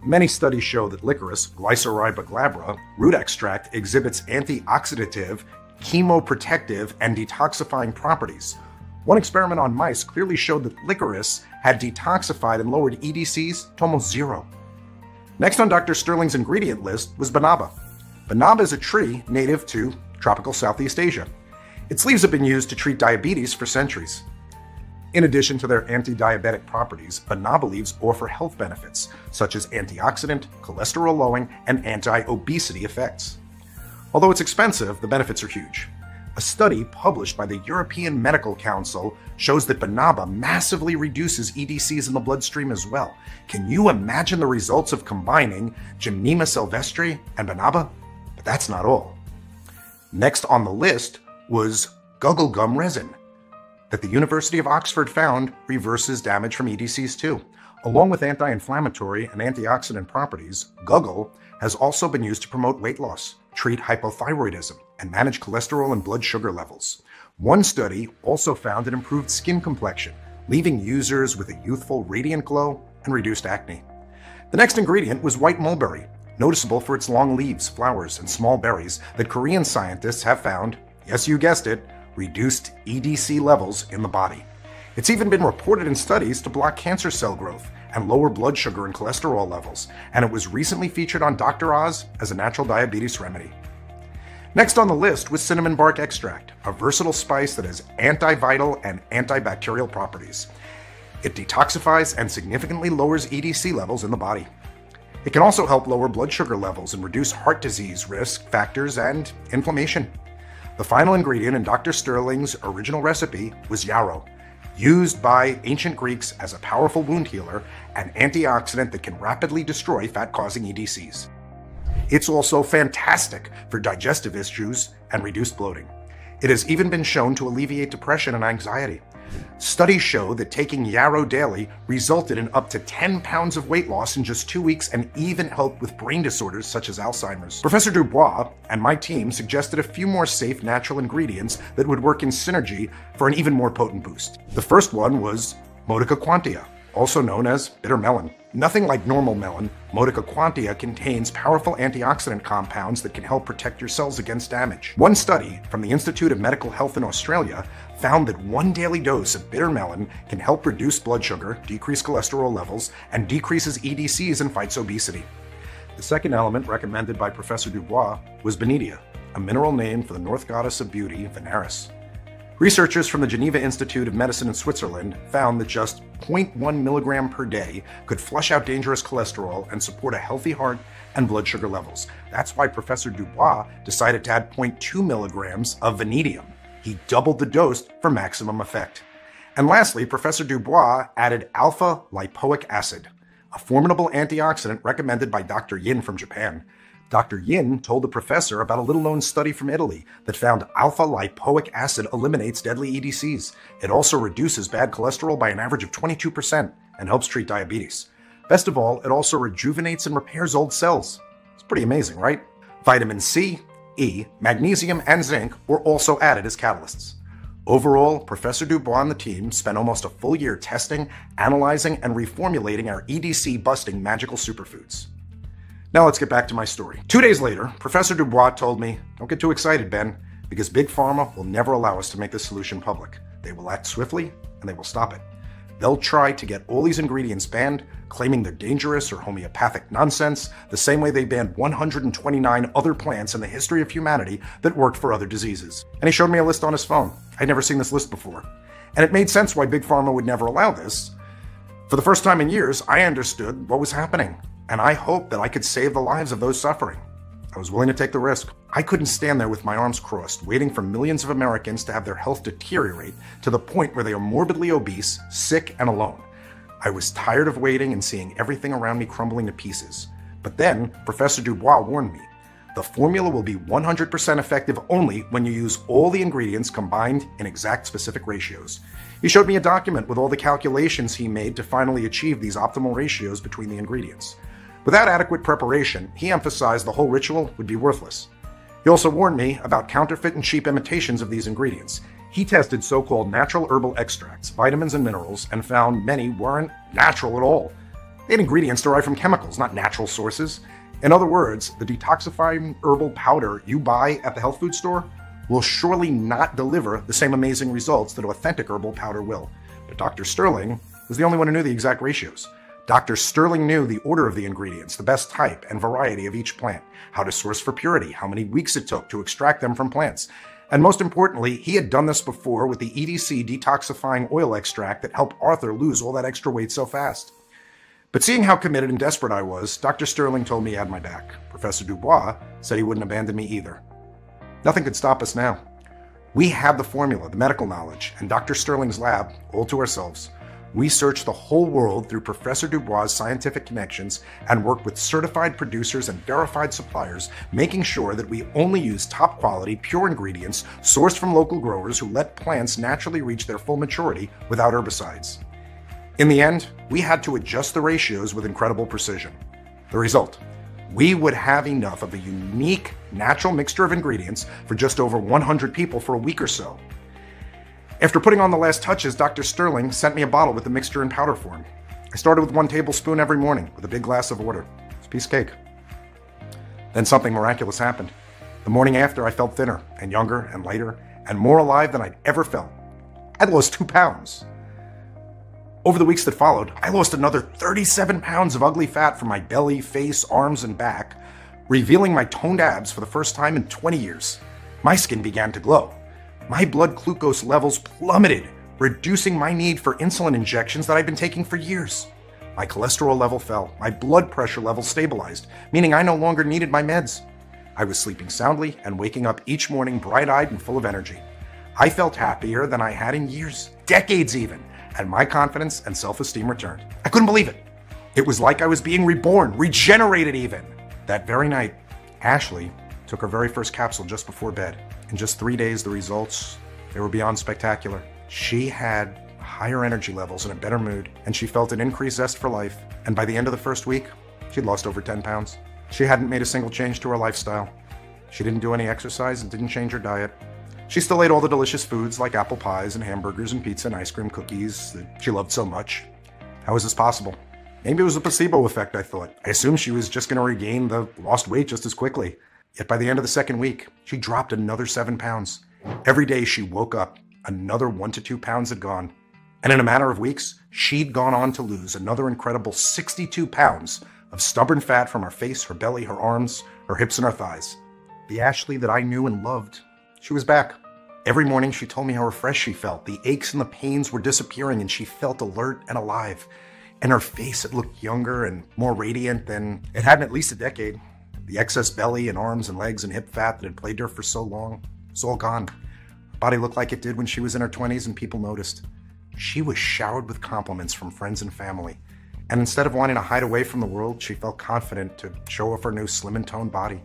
Many studies show that licorice, Glycyrrhiza glabra, root extract exhibits antioxidative, chemoprotective, and detoxifying properties. One experiment on mice clearly showed that licorice had detoxified and lowered EDCs to almost zero. Next on Dr. Sterling's ingredient list was banaba. Banaba is a tree native to tropical Southeast Asia. Its leaves have been used to treat diabetes for centuries. In addition to their anti-diabetic properties, banaba leaves offer health benefits, such as antioxidant, cholesterol-lowering, and anti-obesity effects. Although it's expensive, the benefits are huge. A study published by the European Medical Council shows that banaba massively reduces EDCs in the bloodstream as well. Can you imagine the results of combining Gymnema sylvestre and banaba? But that's not all. Next on the list was guggle gum resin that the University of Oxford found reverses damage from EDCs too. Along with anti-inflammatory and antioxidant properties, guggle has also been used to promote weight loss, treat hypothyroidism, and manage cholesterol and blood sugar levels. One study also found it improved skin complexion, leaving users with a youthful, radiant glow and reduced acne. The next ingredient was white mulberry, noticeable for its long leaves, flowers, and small berries that Korean scientists have found, yes, you guessed it, reduced EDC levels in the body. It's even been reported in studies to block cancer cell growth and lower blood sugar and cholesterol levels, and it was recently featured on Dr. Oz as a natural diabetes remedy. Next on the list was cinnamon bark extract, a versatile spice that has antiviral and antibacterial properties. It detoxifies and significantly lowers EDC levels in the body. It can also help lower blood sugar levels and reduce heart disease risk factors and inflammation. The final ingredient in Dr. Sterling's original recipe was yarrow, used by ancient Greeks as a powerful wound healer and antioxidant that can rapidly destroy fat-causing EDCs. It's also fantastic for digestive issues and reduced bloating. It has even been shown to alleviate depression and anxiety. Studies show that taking yarrow daily resulted in up to 10 pounds of weight loss in just 2 weeks and even helped with brain disorders such as Alzheimer's. Professor Dubois and my team suggested a few more safe natural ingredients that would work in synergy for an even more potent boost. The first one was Motica quantia, also known as bitter melon. Nothing like normal melon, Motica quantia contains powerful antioxidant compounds that can help protect your cells against damage. One study from the Institute of Medical Health in Australia found that 1 daily dose of bitter melon can help reduce blood sugar, decrease cholesterol levels, and decreases EDCs and fights obesity. The second element recommended by Professor Dubois was Benidia, a mineral named for the North goddess of beauty, Veneris. Researchers from the Geneva Institute of Medicine in Switzerland found that just 0.1 milligram per day could flush out dangerous cholesterol and support a healthy heart and blood sugar levels. That's why Professor Dubois decided to add 0.2 milligrams of vanadium. He doubled the dose for maximum effect. And lastly, Professor Dubois added alpha lipoic acid, a formidable antioxidant recommended by Dr. Yin from Japan. Dr. Yin told the professor about a little-known study from Italy that found alpha lipoic acid eliminates deadly EDCs. It also reduces bad cholesterol by an average of 22% and helps treat diabetes. Best of all, it also rejuvenates and repairs old cells. It's pretty amazing, right? Vitamin C, E, magnesium, and zinc were also added as catalysts. Overall, Professor Dubois and the team spent almost a full year testing, analyzing, and reformulating our EDC-busting magical superfoods. Now let's get back to my story. 2 days later, Professor Dubois told me, "Don't get too excited, Ben, because Big Pharma will never allow us to make this solution public. They will act swiftly, and they will stop it. They'll try to get all these ingredients banned, claiming they're dangerous or homeopathic nonsense, the same way they banned 129 other plants in the history of humanity that worked for other diseases." And he showed me a list on his phone. I'd never seen this list before. And it made sense why Big Pharma would never allow this. For the first time in years, I understood what was happening, and I hoped that I could save the lives of those suffering. I was willing to take the risk. I couldn't stand there with my arms crossed, waiting for millions of Americans to have their health deteriorate to the point where they are morbidly obese, sick, and alone. I was tired of waiting and seeing everything around me crumbling to pieces. But then, Professor Dubois warned me. The formula will be 100% effective only when you use all the ingredients combined in exact specific ratios. He showed me a document with all the calculations he made to finally achieve these optimal ratios between the ingredients. Without adequate preparation, he emphasized the whole ritual would be worthless. He also warned me about counterfeit and cheap imitations of these ingredients. He tested so-called natural herbal extracts, vitamins and minerals, and found many weren't natural at all. They had ingredients derived from chemicals, not natural sources. In other words, the detoxifying herbal powder you buy at the health food store will surely not deliver the same amazing results that authentic herbal powder will. But Dr. Sterling was the only one who knew the exact ratios. Dr. Sterling knew the order of the ingredients, the best type and variety of each plant, how to source for purity, how many weeks it took to extract them from plants. And most importantly, he had done this before with the EDC detoxifying oil extract that helped Arthur lose all that extra weight so fast. But seeing how committed and desperate I was, Dr. Sterling told me he had my back. Professor Dubois said he wouldn't abandon me either. Nothing could stop us now. We had the formula, the medical knowledge, and Dr. Sterling's lab all to ourselves. We searched the whole world through Professor Dubois' scientific connections and worked with certified producers and verified suppliers, making sure that we only use top quality, pure ingredients sourced from local growers who let plants naturally reach their full maturity without herbicides. In the end, we had to adjust the ratios with incredible precision. The result: we would have enough of a unique natural mixture of ingredients for just over 100 people for a week or so. After putting on the last touches, Dr. Sterling sent me a bottle with the mixture in powder form. I started with 1 tablespoon every morning with a big glass of water. It's a piece of cake. Then something miraculous happened. The morning after, I felt thinner and younger and lighter and more alive than I'd ever felt. I'd lost 2 pounds. Over the weeks that followed, I lost another 37 pounds of ugly fat from my belly, face, arms, and back, revealing my toned abs for the first time in 20 years. My skin began to glow. My blood glucose levels plummeted, reducing my need for insulin injections that I'd been taking for years. My cholesterol level fell. My blood pressure level stabilized, meaning I no longer needed my meds. I was sleeping soundly and waking up each morning bright-eyed and full of energy. I felt happier than I had in years, decades even, and my confidence and self-esteem returned. I couldn't believe it. It was like I was being reborn, regenerated even. That very night, Ashley took her very first capsule just before bed. In just 3 days, the results, they were beyond spectacular. She had higher energy levels and a better mood, and she felt an increased zest for life. And by the end of the first week, she'd lost over 10 pounds. She hadn't made a single change to her lifestyle. She didn't do any exercise and didn't change her diet. She still ate all the delicious foods like apple pies and hamburgers and pizza and ice cream cookies that she loved so much. How was this possible? Maybe it was a placebo effect, I thought. I assumed she was just going to regain the lost weight just as quickly. Yet by the end of the second week, she dropped another 7 pounds. Every day she woke up, another 1 to 2 pounds had gone. And in a matter of weeks, she'd gone on to lose another incredible 62 pounds of stubborn fat from her face, her belly, her arms, her hips, and her thighs. The Ashley that I knew and loved, she was back. Every morning she told me how refreshed she felt. The aches and the pains were disappearing and she felt alert and alive. And her face, it looked younger and more radiant than it had in at least a decade. The excess belly and arms and legs and hip fat that had plagued her for so long was all gone. Her body looked like it did when she was in her 20s and people noticed. She was showered with compliments from friends and family. And instead of wanting to hide away from the world, she felt confident to show off her new slim and toned body.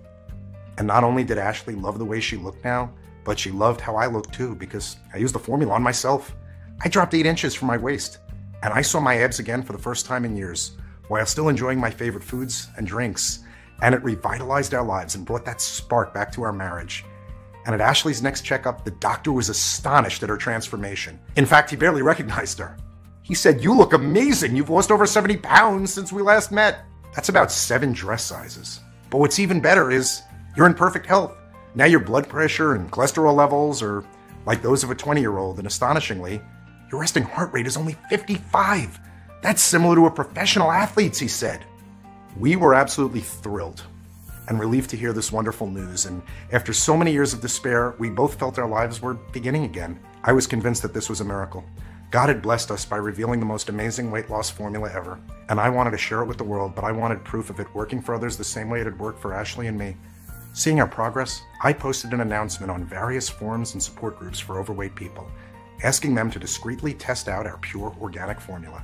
And not only did Ashley love the way she looked now, but she loved how I looked too, because I used the formula on myself. I dropped 8 inches from my waist, and I saw my abs again for the first time in years, while still enjoying my favorite foods and drinks. And it revitalized our lives and brought that spark back to our marriage. And at Ashley's next checkup, the doctor was astonished at her transformation. In fact, he barely recognized her. He said, "You look amazing. You've lost over 70 pounds since we last met." That's about 7 dress sizes. But what's even better is you're in perfect health. Now your blood pressure and cholesterol levels are like those of a 20-year-old, and astonishingly, your resting heart rate is only 55. That's similar to a professional athlete's, he said. We were absolutely thrilled and relieved to hear this wonderful news, and after so many years of despair, we both felt our lives were beginning again. I was convinced that this was a miracle. God had blessed us by revealing the most amazing weight loss formula ever, and I wanted to share it with the world, but I wanted proof of it working for others the same way it had worked for Ashley and me. Seeing our progress, I posted an announcement on various forums and support groups for overweight people, asking them to discreetly test out our pure organic formula.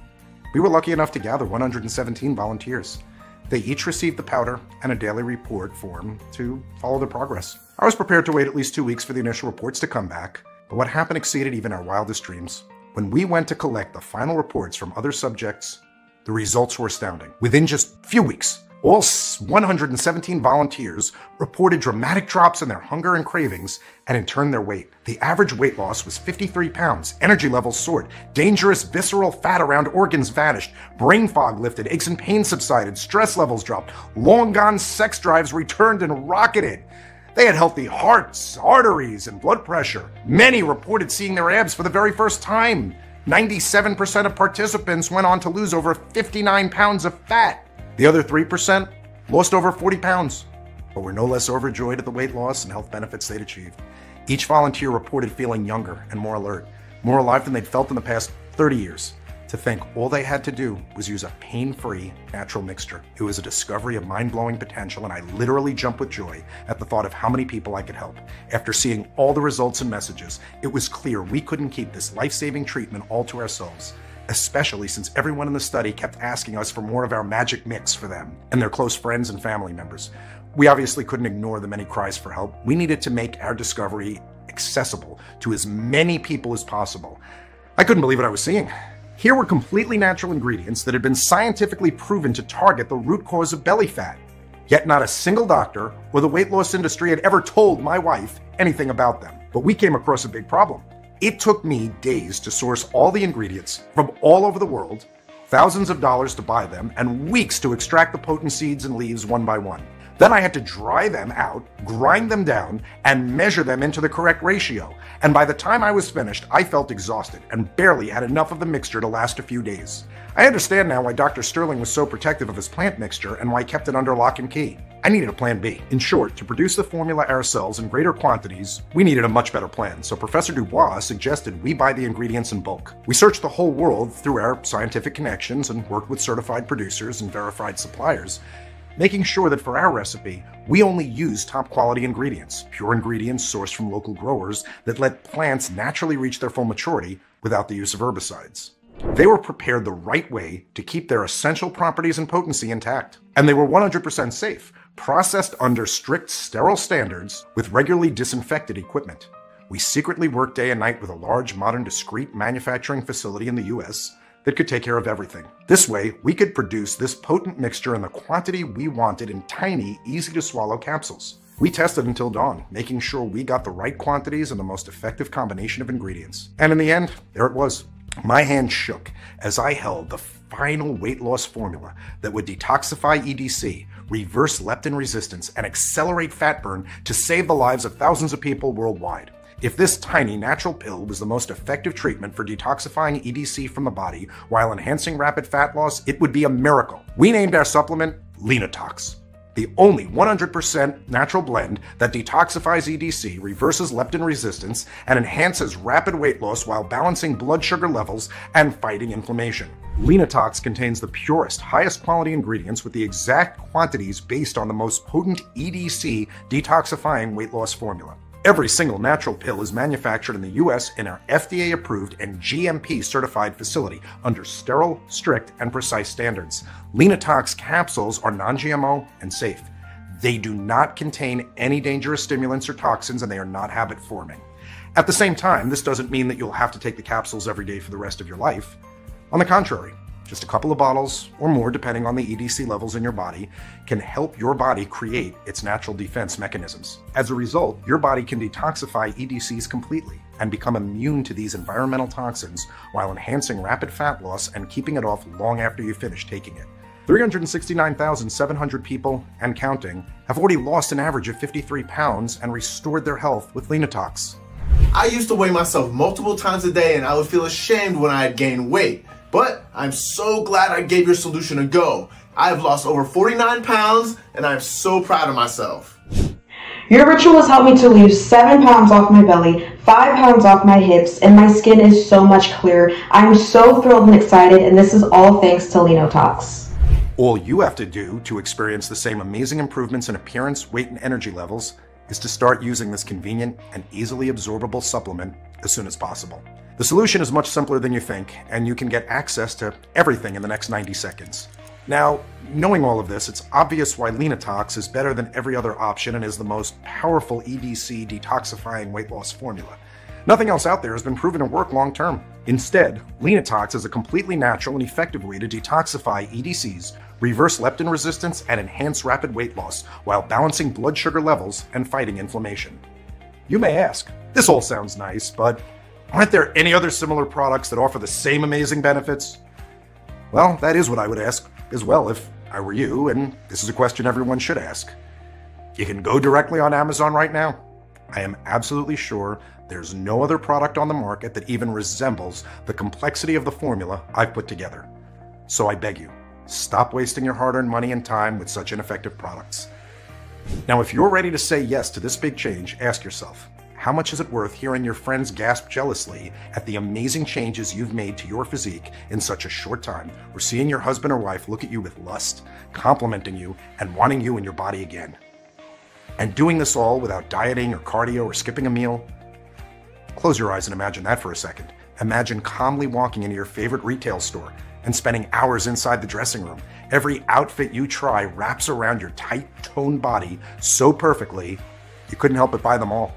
We were lucky enough to gather 117 volunteers. They each received the powder and a daily report form to follow their progress. I was prepared to wait at least 2 weeks for the initial reports to come back, but what happened exceeded even our wildest dreams. When we went to collect the final reports from other subjects, the results were astounding. Within just a few weeks, all 117 volunteers reported dramatic drops in their hunger and cravings, and in turn their weight. The average weight loss was 53 pounds, energy levels soared, dangerous visceral fat around organs vanished, brain fog lifted, aches and pains subsided, stress levels dropped, long gone sex drives returned and rocketed. They had healthy hearts, arteries, and blood pressure. Many reported seeing their abs for the very first time. 97% of participants went on to lose over 59 pounds of fat. The other 3% lost over 40 pounds, but were no less overjoyed at the weight loss and health benefits they'd achieved. Each volunteer reported feeling younger and more alert, more alive than they'd felt in the past 30 years. To think all they had to do was use a pain-free, natural mixture. It was a discovery of mind-blowing potential, and I literally jumped with joy at the thought of how many people I could help. After seeing all the results and messages, it was clear we couldn't keep this life-saving treatment all to ourselves, especially since everyone in the study kept asking us for more of our magic mix for them and their close friends and family members. We obviously couldn't ignore the many cries for help. We needed to make our discovery accessible to as many people as possible. I couldn't believe what I was seeing. Here were completely natural ingredients that had been scientifically proven to target the root cause of belly fat. Yet not a single doctor or the weight loss industry had ever told my wife anything about them. But we came across a big problem. It took me days to source all the ingredients from all over the world, thousands of dollars to buy them, and weeks to extract the potent seeds and leaves one by one. Then I had to dry them out, grind them down, and measure them into the correct ratio. And by the time I was finished, I felt exhausted and barely had enough of the mixture to last a few days. I understand now why Dr. Sterling was so protective of his plant mixture and why he kept it under lock and key. I needed a plan B. In short, to produce the formula ourselves in greater quantities, we needed a much better plan, so Professor Dubois suggested we buy the ingredients in bulk. We searched the whole world through our scientific connections and worked with certified producers and verified suppliers, making sure that for our recipe, we only use top quality ingredients, pure ingredients sourced from local growers that let plants naturally reach their full maturity without the use of herbicides. They were prepared the right way to keep their essential properties and potency intact. And they were 100% safe, processed under strict sterile standards with regularly disinfected equipment. We secretly worked day and night with a large, modern, discreet manufacturing facility in the US that could take care of everything. This way, we could produce this potent mixture in the quantity we wanted in tiny, easy-to-swallow capsules. We tested until dawn, making sure we got the right quantities and the most effective combination of ingredients. And in the end, there it was. My hand shook as I held the final weight loss formula that would detoxify EDC, reverse leptin resistance, and accelerate fat burn to save the lives of thousands of people worldwide. If this tiny natural pill was the most effective treatment for detoxifying EDC from the body while enhancing rapid fat loss, it would be a miracle. We named our supplement Leanotox. The only 100% natural blend that detoxifies EDC, reverses leptin resistance, and enhances rapid weight loss while balancing blood sugar levels and fighting inflammation. Leanotox contains the purest, highest quality ingredients with the exact quantities based on the most potent EDC detoxifying weight loss formula. Every single natural pill is manufactured in the US in our FDA-approved and GMP-certified facility under sterile, strict, and precise standards. Leanotox capsules are non-GMO and safe. They do not contain any dangerous stimulants or toxins, and they are not habit-forming. At the same time, this doesn't mean that you'll have to take the capsules every day for the rest of your life. On the contrary, just a couple of bottles, or more depending on the EDC levels in your body, can help your body create its natural defense mechanisms. As a result, your body can detoxify EDCs completely and become immune to these environmental toxins while enhancing rapid fat loss and keeping it off long after you finish taking it. 369,700 people, and counting, have already lost an average of 53 pounds and restored their health with Leanotox. I used to weigh myself multiple times a day and I would feel ashamed when I had gained weight. But I'm so glad I gave your solution a go. I've lost over 49 pounds and I'm so proud of myself. Your ritual has helped me to lose 7 pounds off my belly, 5 pounds off my hips, and my skin is so much clearer. I'm so thrilled and excited, and this is all thanks to Leanotox. All you have to do to experience the same amazing improvements in appearance, weight, and energy levels is to start using this convenient and easily absorbable supplement as soon as possible. The solution is much simpler than you think, and you can get access to everything in the next 90 seconds. Now, knowing all of this, it's obvious why Leanotox is better than every other option and is the most powerful EDC detoxifying weight loss formula. Nothing else out there has been proven to work long term. Instead, Leanotox is a completely natural and effective way to detoxify EDCs, reverse leptin resistance, and enhance rapid weight loss while balancing blood sugar levels and fighting inflammation. You may ask, this all sounds nice, but aren't there any other similar products that offer the same amazing benefits? Well, that is what I would ask as well if I were you, and this is a question everyone should ask. You can go directly on Amazon right now. I am absolutely sure there's no other product on the market that even resembles the complexity of the formula I've put together. So I beg you, stop wasting your hard-earned money and time with such ineffective products. Now, if you're ready to say yes to this big change, ask yourself, how much is it worth hearing your friends gasp jealously at the amazing changes you've made to your physique in such a short time, or seeing your husband or wife look at you with lust, complimenting you, and wanting you in your body again? And doing this all without dieting or cardio or skipping a meal? Close your eyes and imagine that for a second. Imagine calmly walking into your favorite retail store and spending hours inside the dressing room. Every outfit you try wraps around your tight, toned body so perfectly, you couldn't help but buy them all.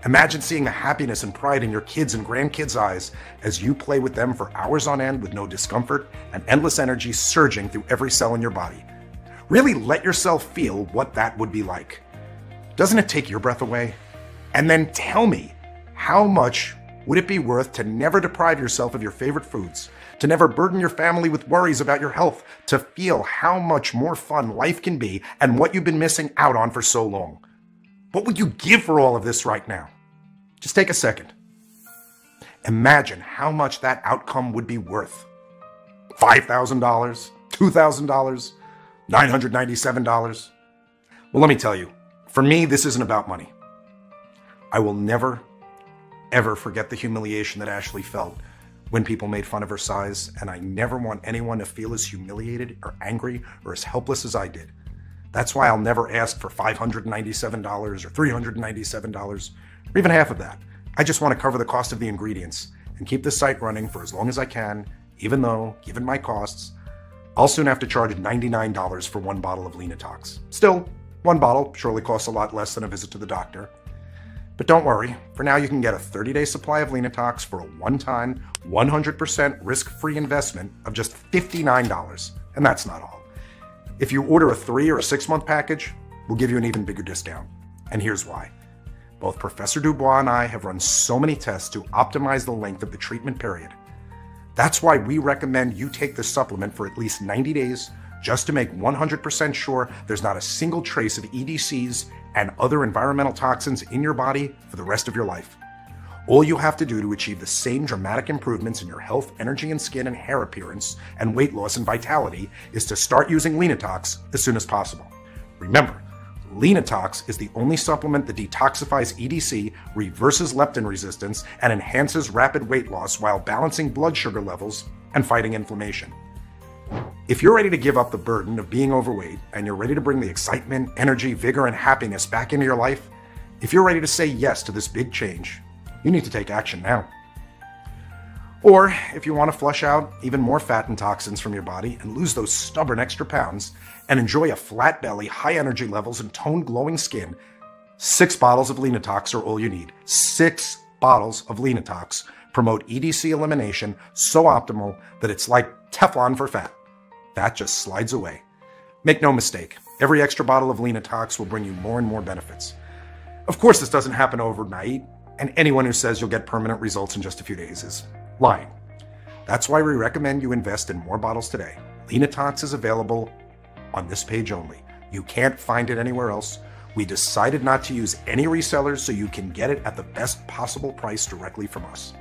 Imagine seeing the happiness and pride in your kids' and grandkids' eyes as you play with them for hours on end with no discomfort and endless energy surging through every cell in your body. Really let yourself feel what that would be like. Doesn't it take your breath away? And then tell me, how much Would it be worth to never deprive yourself of your favorite foods, to never burden your family with worries about your health, to feel how much more fun life can be and what you've been missing out on for so long? What would you give for all of this right now? Just take a second. Imagine how much that outcome would be worth. $5,000, $2,000, $997. Well, let me tell you, for me, this isn't about money. I will never, ever forget the humiliation that Ashley felt when people made fun of her size, and I never want anyone to feel as humiliated or angry or as helpless as I did. That's why I'll never ask for $597 or $397, or even half of that. I just want to cover the cost of the ingredients and keep the site running for as long as I can, even though, given my costs, I'll soon have to charge $99 for one bottle of Leanotox. Still, one bottle surely costs a lot less than a visit to the doctor. But don't worry, for now you can get a 30-day supply of Leanotox for a one-time, 100% risk-free investment of just $59. And that's not all. If you order a 3 or a 6-month package, we'll give you an even bigger discount. And here's why. Both Professor Dubois and I have run so many tests to optimize the length of the treatment period. That's why we recommend you take this supplement for at least 90 days, just to make 100% sure there's not a single trace of EDCs and other environmental toxins in your body for the rest of your life. All you have to do to achieve the same dramatic improvements in your health, energy and skin and hair appearance, and weight loss and vitality is to start using Leanotox as soon as possible. Remember, Leanotox is the only supplement that detoxifies EDC, reverses leptin resistance, and enhances rapid weight loss while balancing blood sugar levels and fighting inflammation. If you're ready to give up the burden of being overweight and you're ready to bring the excitement, energy, vigor, and happiness back into your life, if you're ready to say yes to this big change, you need to take action now. Or if you want to flush out even more fat and toxins from your body and lose those stubborn extra pounds and enjoy a flat belly, high energy levels, and toned glowing skin, 6 bottles of Leanotox are all you need. 6 bottles of Leanotox promote EDC elimination so optimal that it's like Teflon for fat. That just slides away. Make no mistake, every extra bottle of Leanotox will bring you more and more benefits. Of course, this doesn't happen overnight, and anyone who says you'll get permanent results in just a few days is lying. That's why we recommend you invest in more bottles today. Leanotox is available on this page only. You can't find it anywhere else. We decided not to use any resellers so you can get it at the best possible price directly from us.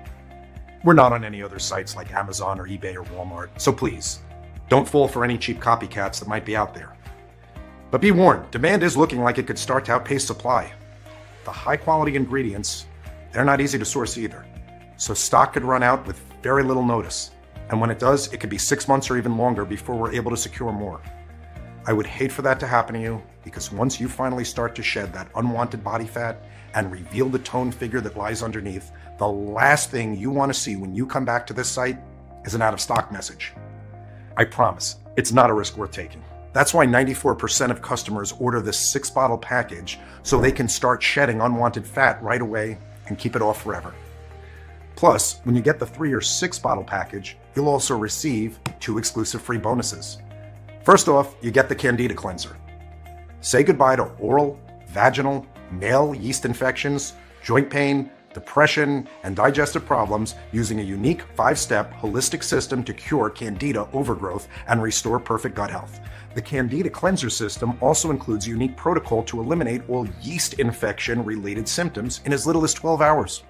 We're not on any other sites like Amazon or eBay or Walmart, so please, don't fall for any cheap copycats that might be out there. But be warned, demand is looking like it could start to outpace supply. The high-quality ingredients, they're not easy to source either. So stock could run out with very little notice. And when it does, it could be 6 months or even longer before we're able to secure more. I would hate for that to happen to you, because once you finally start to shed that unwanted body fat and reveal the toned figure that lies underneath, the last thing you want to see when you come back to this site is an out-of-stock message. I promise, it's not a risk worth taking. That's why 94% of customers order this 6-bottle package so they can start shedding unwanted fat right away and keep it off forever. Plus, when you get the 3 or 6 bottle package, you'll also receive 2 exclusive free bonuses. First off, you get the Candida Cleanser. Say goodbye to oral, vaginal, male yeast infections, joint pain, depression, and digestive problems using a unique 5-step holistic system to cure Candida overgrowth and restore perfect gut health. The Candida Cleanser system also includes a unique protocol to eliminate all yeast infection-related symptoms in as little as 12 hours.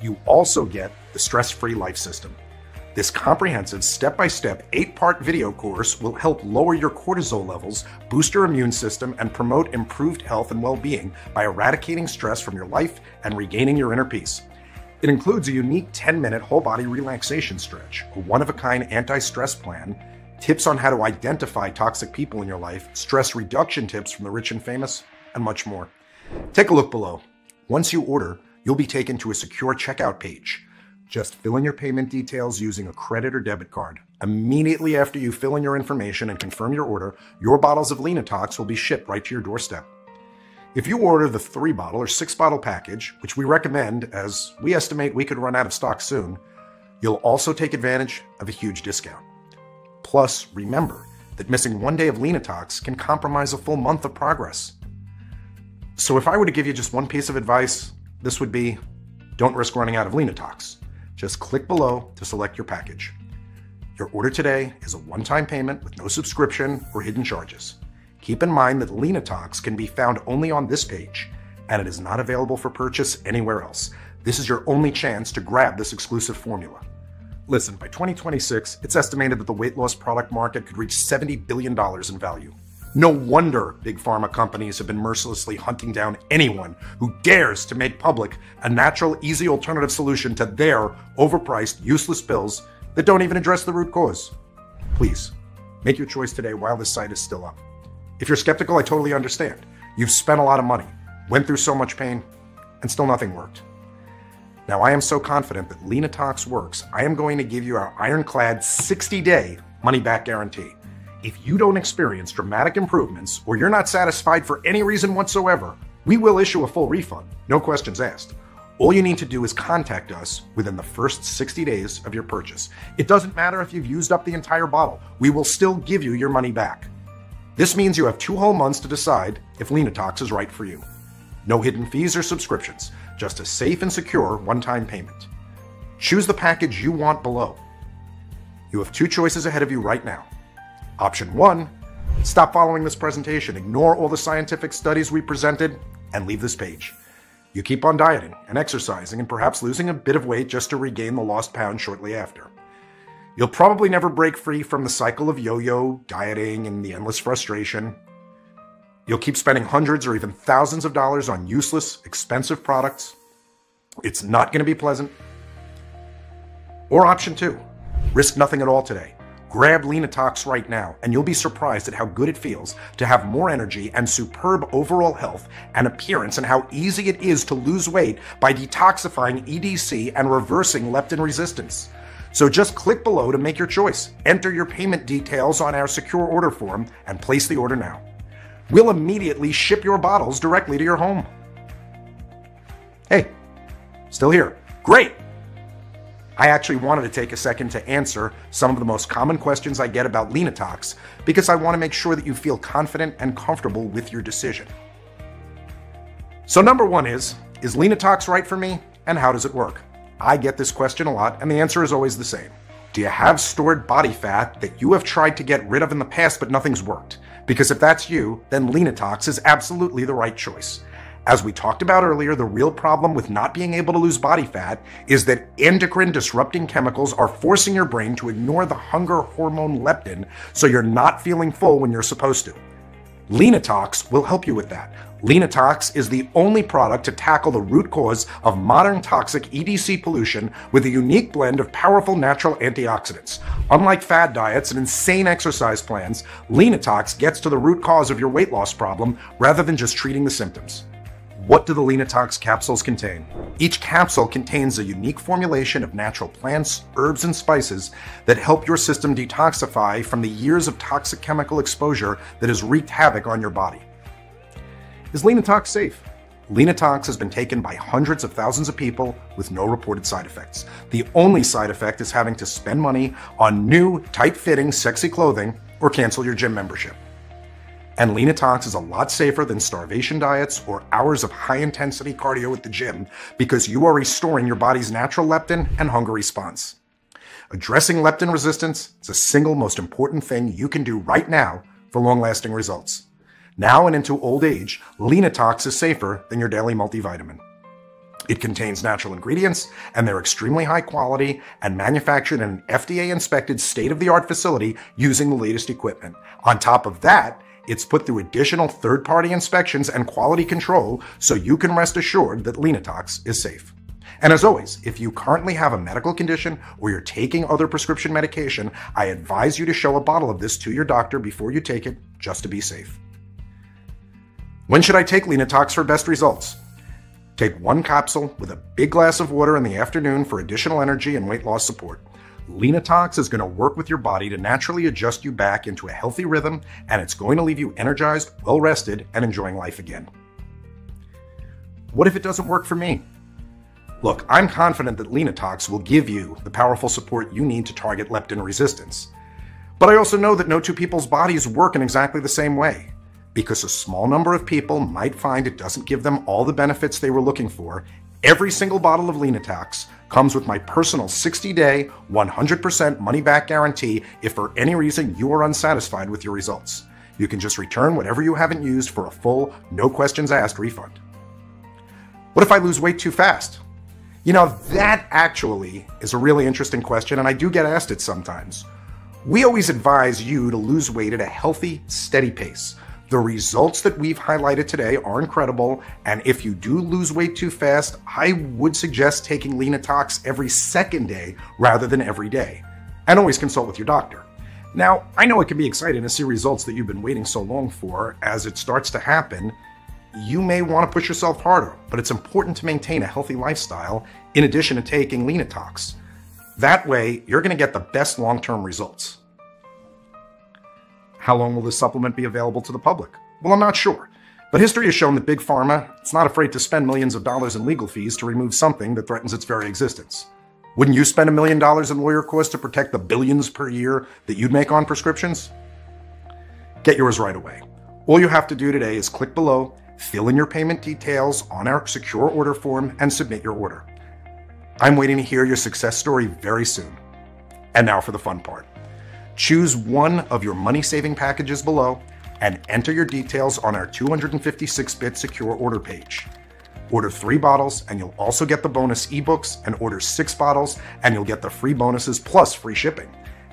You also get the Stress-Free Life System. This comprehensive step-by-step 8-part video course will help lower your cortisol levels, boost your immune system, and promote improved health and well-being by eradicating stress from your life and regaining your inner peace. It includes a unique 10-minute whole-body relaxation stretch, a one-of-a-kind anti-stress plan, tips on how to identify toxic people in your life, stress reduction tips from the rich and famous, and much more. Take a look below. Once you order, you'll be taken to a secure checkout page. Just fill in your payment details using a credit or debit card. Immediately after you fill in your information and confirm your order, your bottles of Leanotox will be shipped right to your doorstep. If you order the 3-bottle or 6-bottle package, which we recommend as we estimate we could run out of stock soon, you'll also take advantage of a huge discount. Plus, remember that missing 1 day of Leanotox can compromise a full month of progress. So if I were to give you just one piece of advice, this would be, don't risk running out of Leanotox. Just click below to select your package. Your order today is a one-time payment with no subscription or hidden charges. Keep in mind that Leanotox can be found only on this page, and it is not available for purchase anywhere else. This is your only chance to grab this exclusive formula. Listen, by 2026, it's estimated that the weight loss product market could reach $70 billion in value. No wonder big pharma companies have been mercilessly hunting down anyone who dares to make public a natural, easy alternative solution to their overpriced, useless pills that don't even address the root cause. Please, make your choice today while this site is still up. If you're skeptical, I totally understand. You've spent a lot of money, went through so much pain, and still nothing worked. Now, I am so confident that Leanotox works, I am going to give you our ironclad 60-day money-back guarantee. If you don't experience dramatic improvements or you're not satisfied for any reason whatsoever, we will issue a full refund, no questions asked. All you need to do is contact us within the first 60 days of your purchase. It doesn't matter if you've used up the entire bottle, we will still give you your money back. This means you have 2 whole months to decide if Leanotox is right for you. No hidden fees or subscriptions, just a safe and secure one-time payment. Choose the package you want below. You have 2 choices ahead of you right now. Option 1, stop following this presentation, ignore all the scientific studies we presented, and leave this page. You keep on dieting and exercising and perhaps losing a bit of weight just to regain the lost pounds shortly after. You'll probably never break free from the cycle of yo-yo, dieting, and the endless frustration. You'll keep spending hundreds or even thousands of dollars on useless, expensive products. It's not going to be pleasant. Or option 2, risk nothing at all today. Grab Leanotox right now, and you'll be surprised at how good it feels to have more energy and superb overall health and appearance, and how easy it is to lose weight by detoxifying EDC and reversing leptin resistance. So just click below to make your choice. Enter your payment details on our secure order form and place the order now. We'll immediately ship your bottles directly to your home. Hey, still here. Great! I actually wanted to take a second to answer some of the most common questions I get about Leanotox because I want to make sure that you feel confident and comfortable with your decision. So number 1 is Leanotox right for me, and how does it work? I get this question a lot, and the answer is always the same. Do you have stored body fat that you have tried to get rid of in the past but nothing's worked? Because if that's you, then Leanotox is absolutely the right choice. As we talked about earlier, the real problem with not being able to lose body fat is that endocrine disrupting chemicals are forcing your brain to ignore the hunger hormone leptin, so you're not feeling full when you're supposed to. Leanotox will help you with that. Leanotox is the only product to tackle the root cause of modern toxic EDC pollution with a unique blend of powerful natural antioxidants. Unlike fad diets and insane exercise plans, Leanotox gets to the root cause of your weight loss problem rather than just treating the symptoms. What do the Leanotox capsules contain? Each capsule contains a unique formulation of natural plants, herbs, and spices that help your system detoxify from the years of toxic chemical exposure that has wreaked havoc on your body. Is Leanotox safe? Leanotox has been taken by hundreds of thousands of people with no reported side effects. The only side effect is having to spend money on new, tight-fitting, sexy clothing or cancel your gym membership. And Leanotox is a lot safer than starvation diets or hours of high-intensity cardio at the gym because you are restoring your body's natural leptin and hunger response. Addressing leptin resistance is the single most important thing you can do right now for long-lasting results. Now and into old age, Leanotox is safer than your daily multivitamin. It contains natural ingredients, and they're extremely high quality and manufactured in an FDA-inspected state-of-the-art facility using the latest equipment. On top of that, it's put through additional third-party inspections and quality control so you can rest assured that Leanotox is safe. And as always, if you currently have a medical condition or you're taking other prescription medication, I advise you to show a bottle of this to your doctor before you take it, just to be safe. When should I take Leanotox for best results? Take 1 capsule with a big glass of water in the afternoon for additional energy and weight loss support. Leanotox is going to work with your body to naturally adjust you back into a healthy rhythm, and it's going to leave you energized, well-rested, and enjoying life again. What if it doesn't work for me? Look, I'm confident that Leanotox will give you the powerful support you need to target leptin resistance. But I also know that no 2 people's bodies work in exactly the same way, because a small number of people might find it doesn't give them all the benefits they were looking for, Every single bottle of Leanotox comes with my personal 60-day, 100% money-back guarantee if for any reason you are unsatisfied with your results. You can just return whatever you haven't used for a full, no questions asked refund. What if I lose weight too fast? You know, that actually is a really interesting question, and I do get asked it sometimes. We always advise you to lose weight at a healthy, steady pace. The results that we've highlighted today are incredible, and if you do lose weight too fast, I would suggest taking Leanotox every second day rather than every day. And always consult with your doctor. Now, I know it can be exciting to see results that you've been waiting so long for. As it starts to happen, you may want to push yourself harder, but it's important to maintain a healthy lifestyle in addition to taking Leanotox. That way, you're going to get the best long-term results. How long will this supplement be available to the public? Well, I'm not sure. But history has shown that Big Pharma is not afraid to spend millions of dollars in legal fees to remove something that threatens its very existence. Wouldn't you spend $1 million in lawyer costs to protect the billions per year that you'd make on prescriptions? Get yours right away. All you have to do today is click below, fill in your payment details on our secure order form, and submit your order. I'm waiting to hear your success story very soon. And now for the fun part. Choose one of your money-saving packages below and enter your details on our 256-bit secure order page. Order 3 bottles and you'll also get the bonus ebooks, and order 6 bottles and you'll get the free bonuses plus free shipping.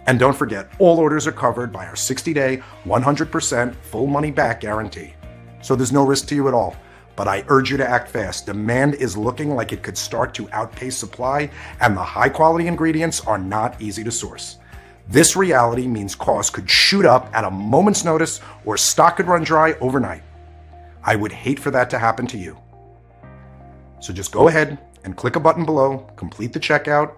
And don't forget, all orders are covered by our 60-day, 100% full money-back guarantee. So there's no risk to you at all. But I urge you to act fast. Demand is looking like it could start to outpace supply, and the high-quality ingredients are not easy to source. This reality means costs could shoot up at a moment's notice, or stock could run dry overnight. I would hate for that to happen to you. So just go ahead and click a button below, complete the checkout,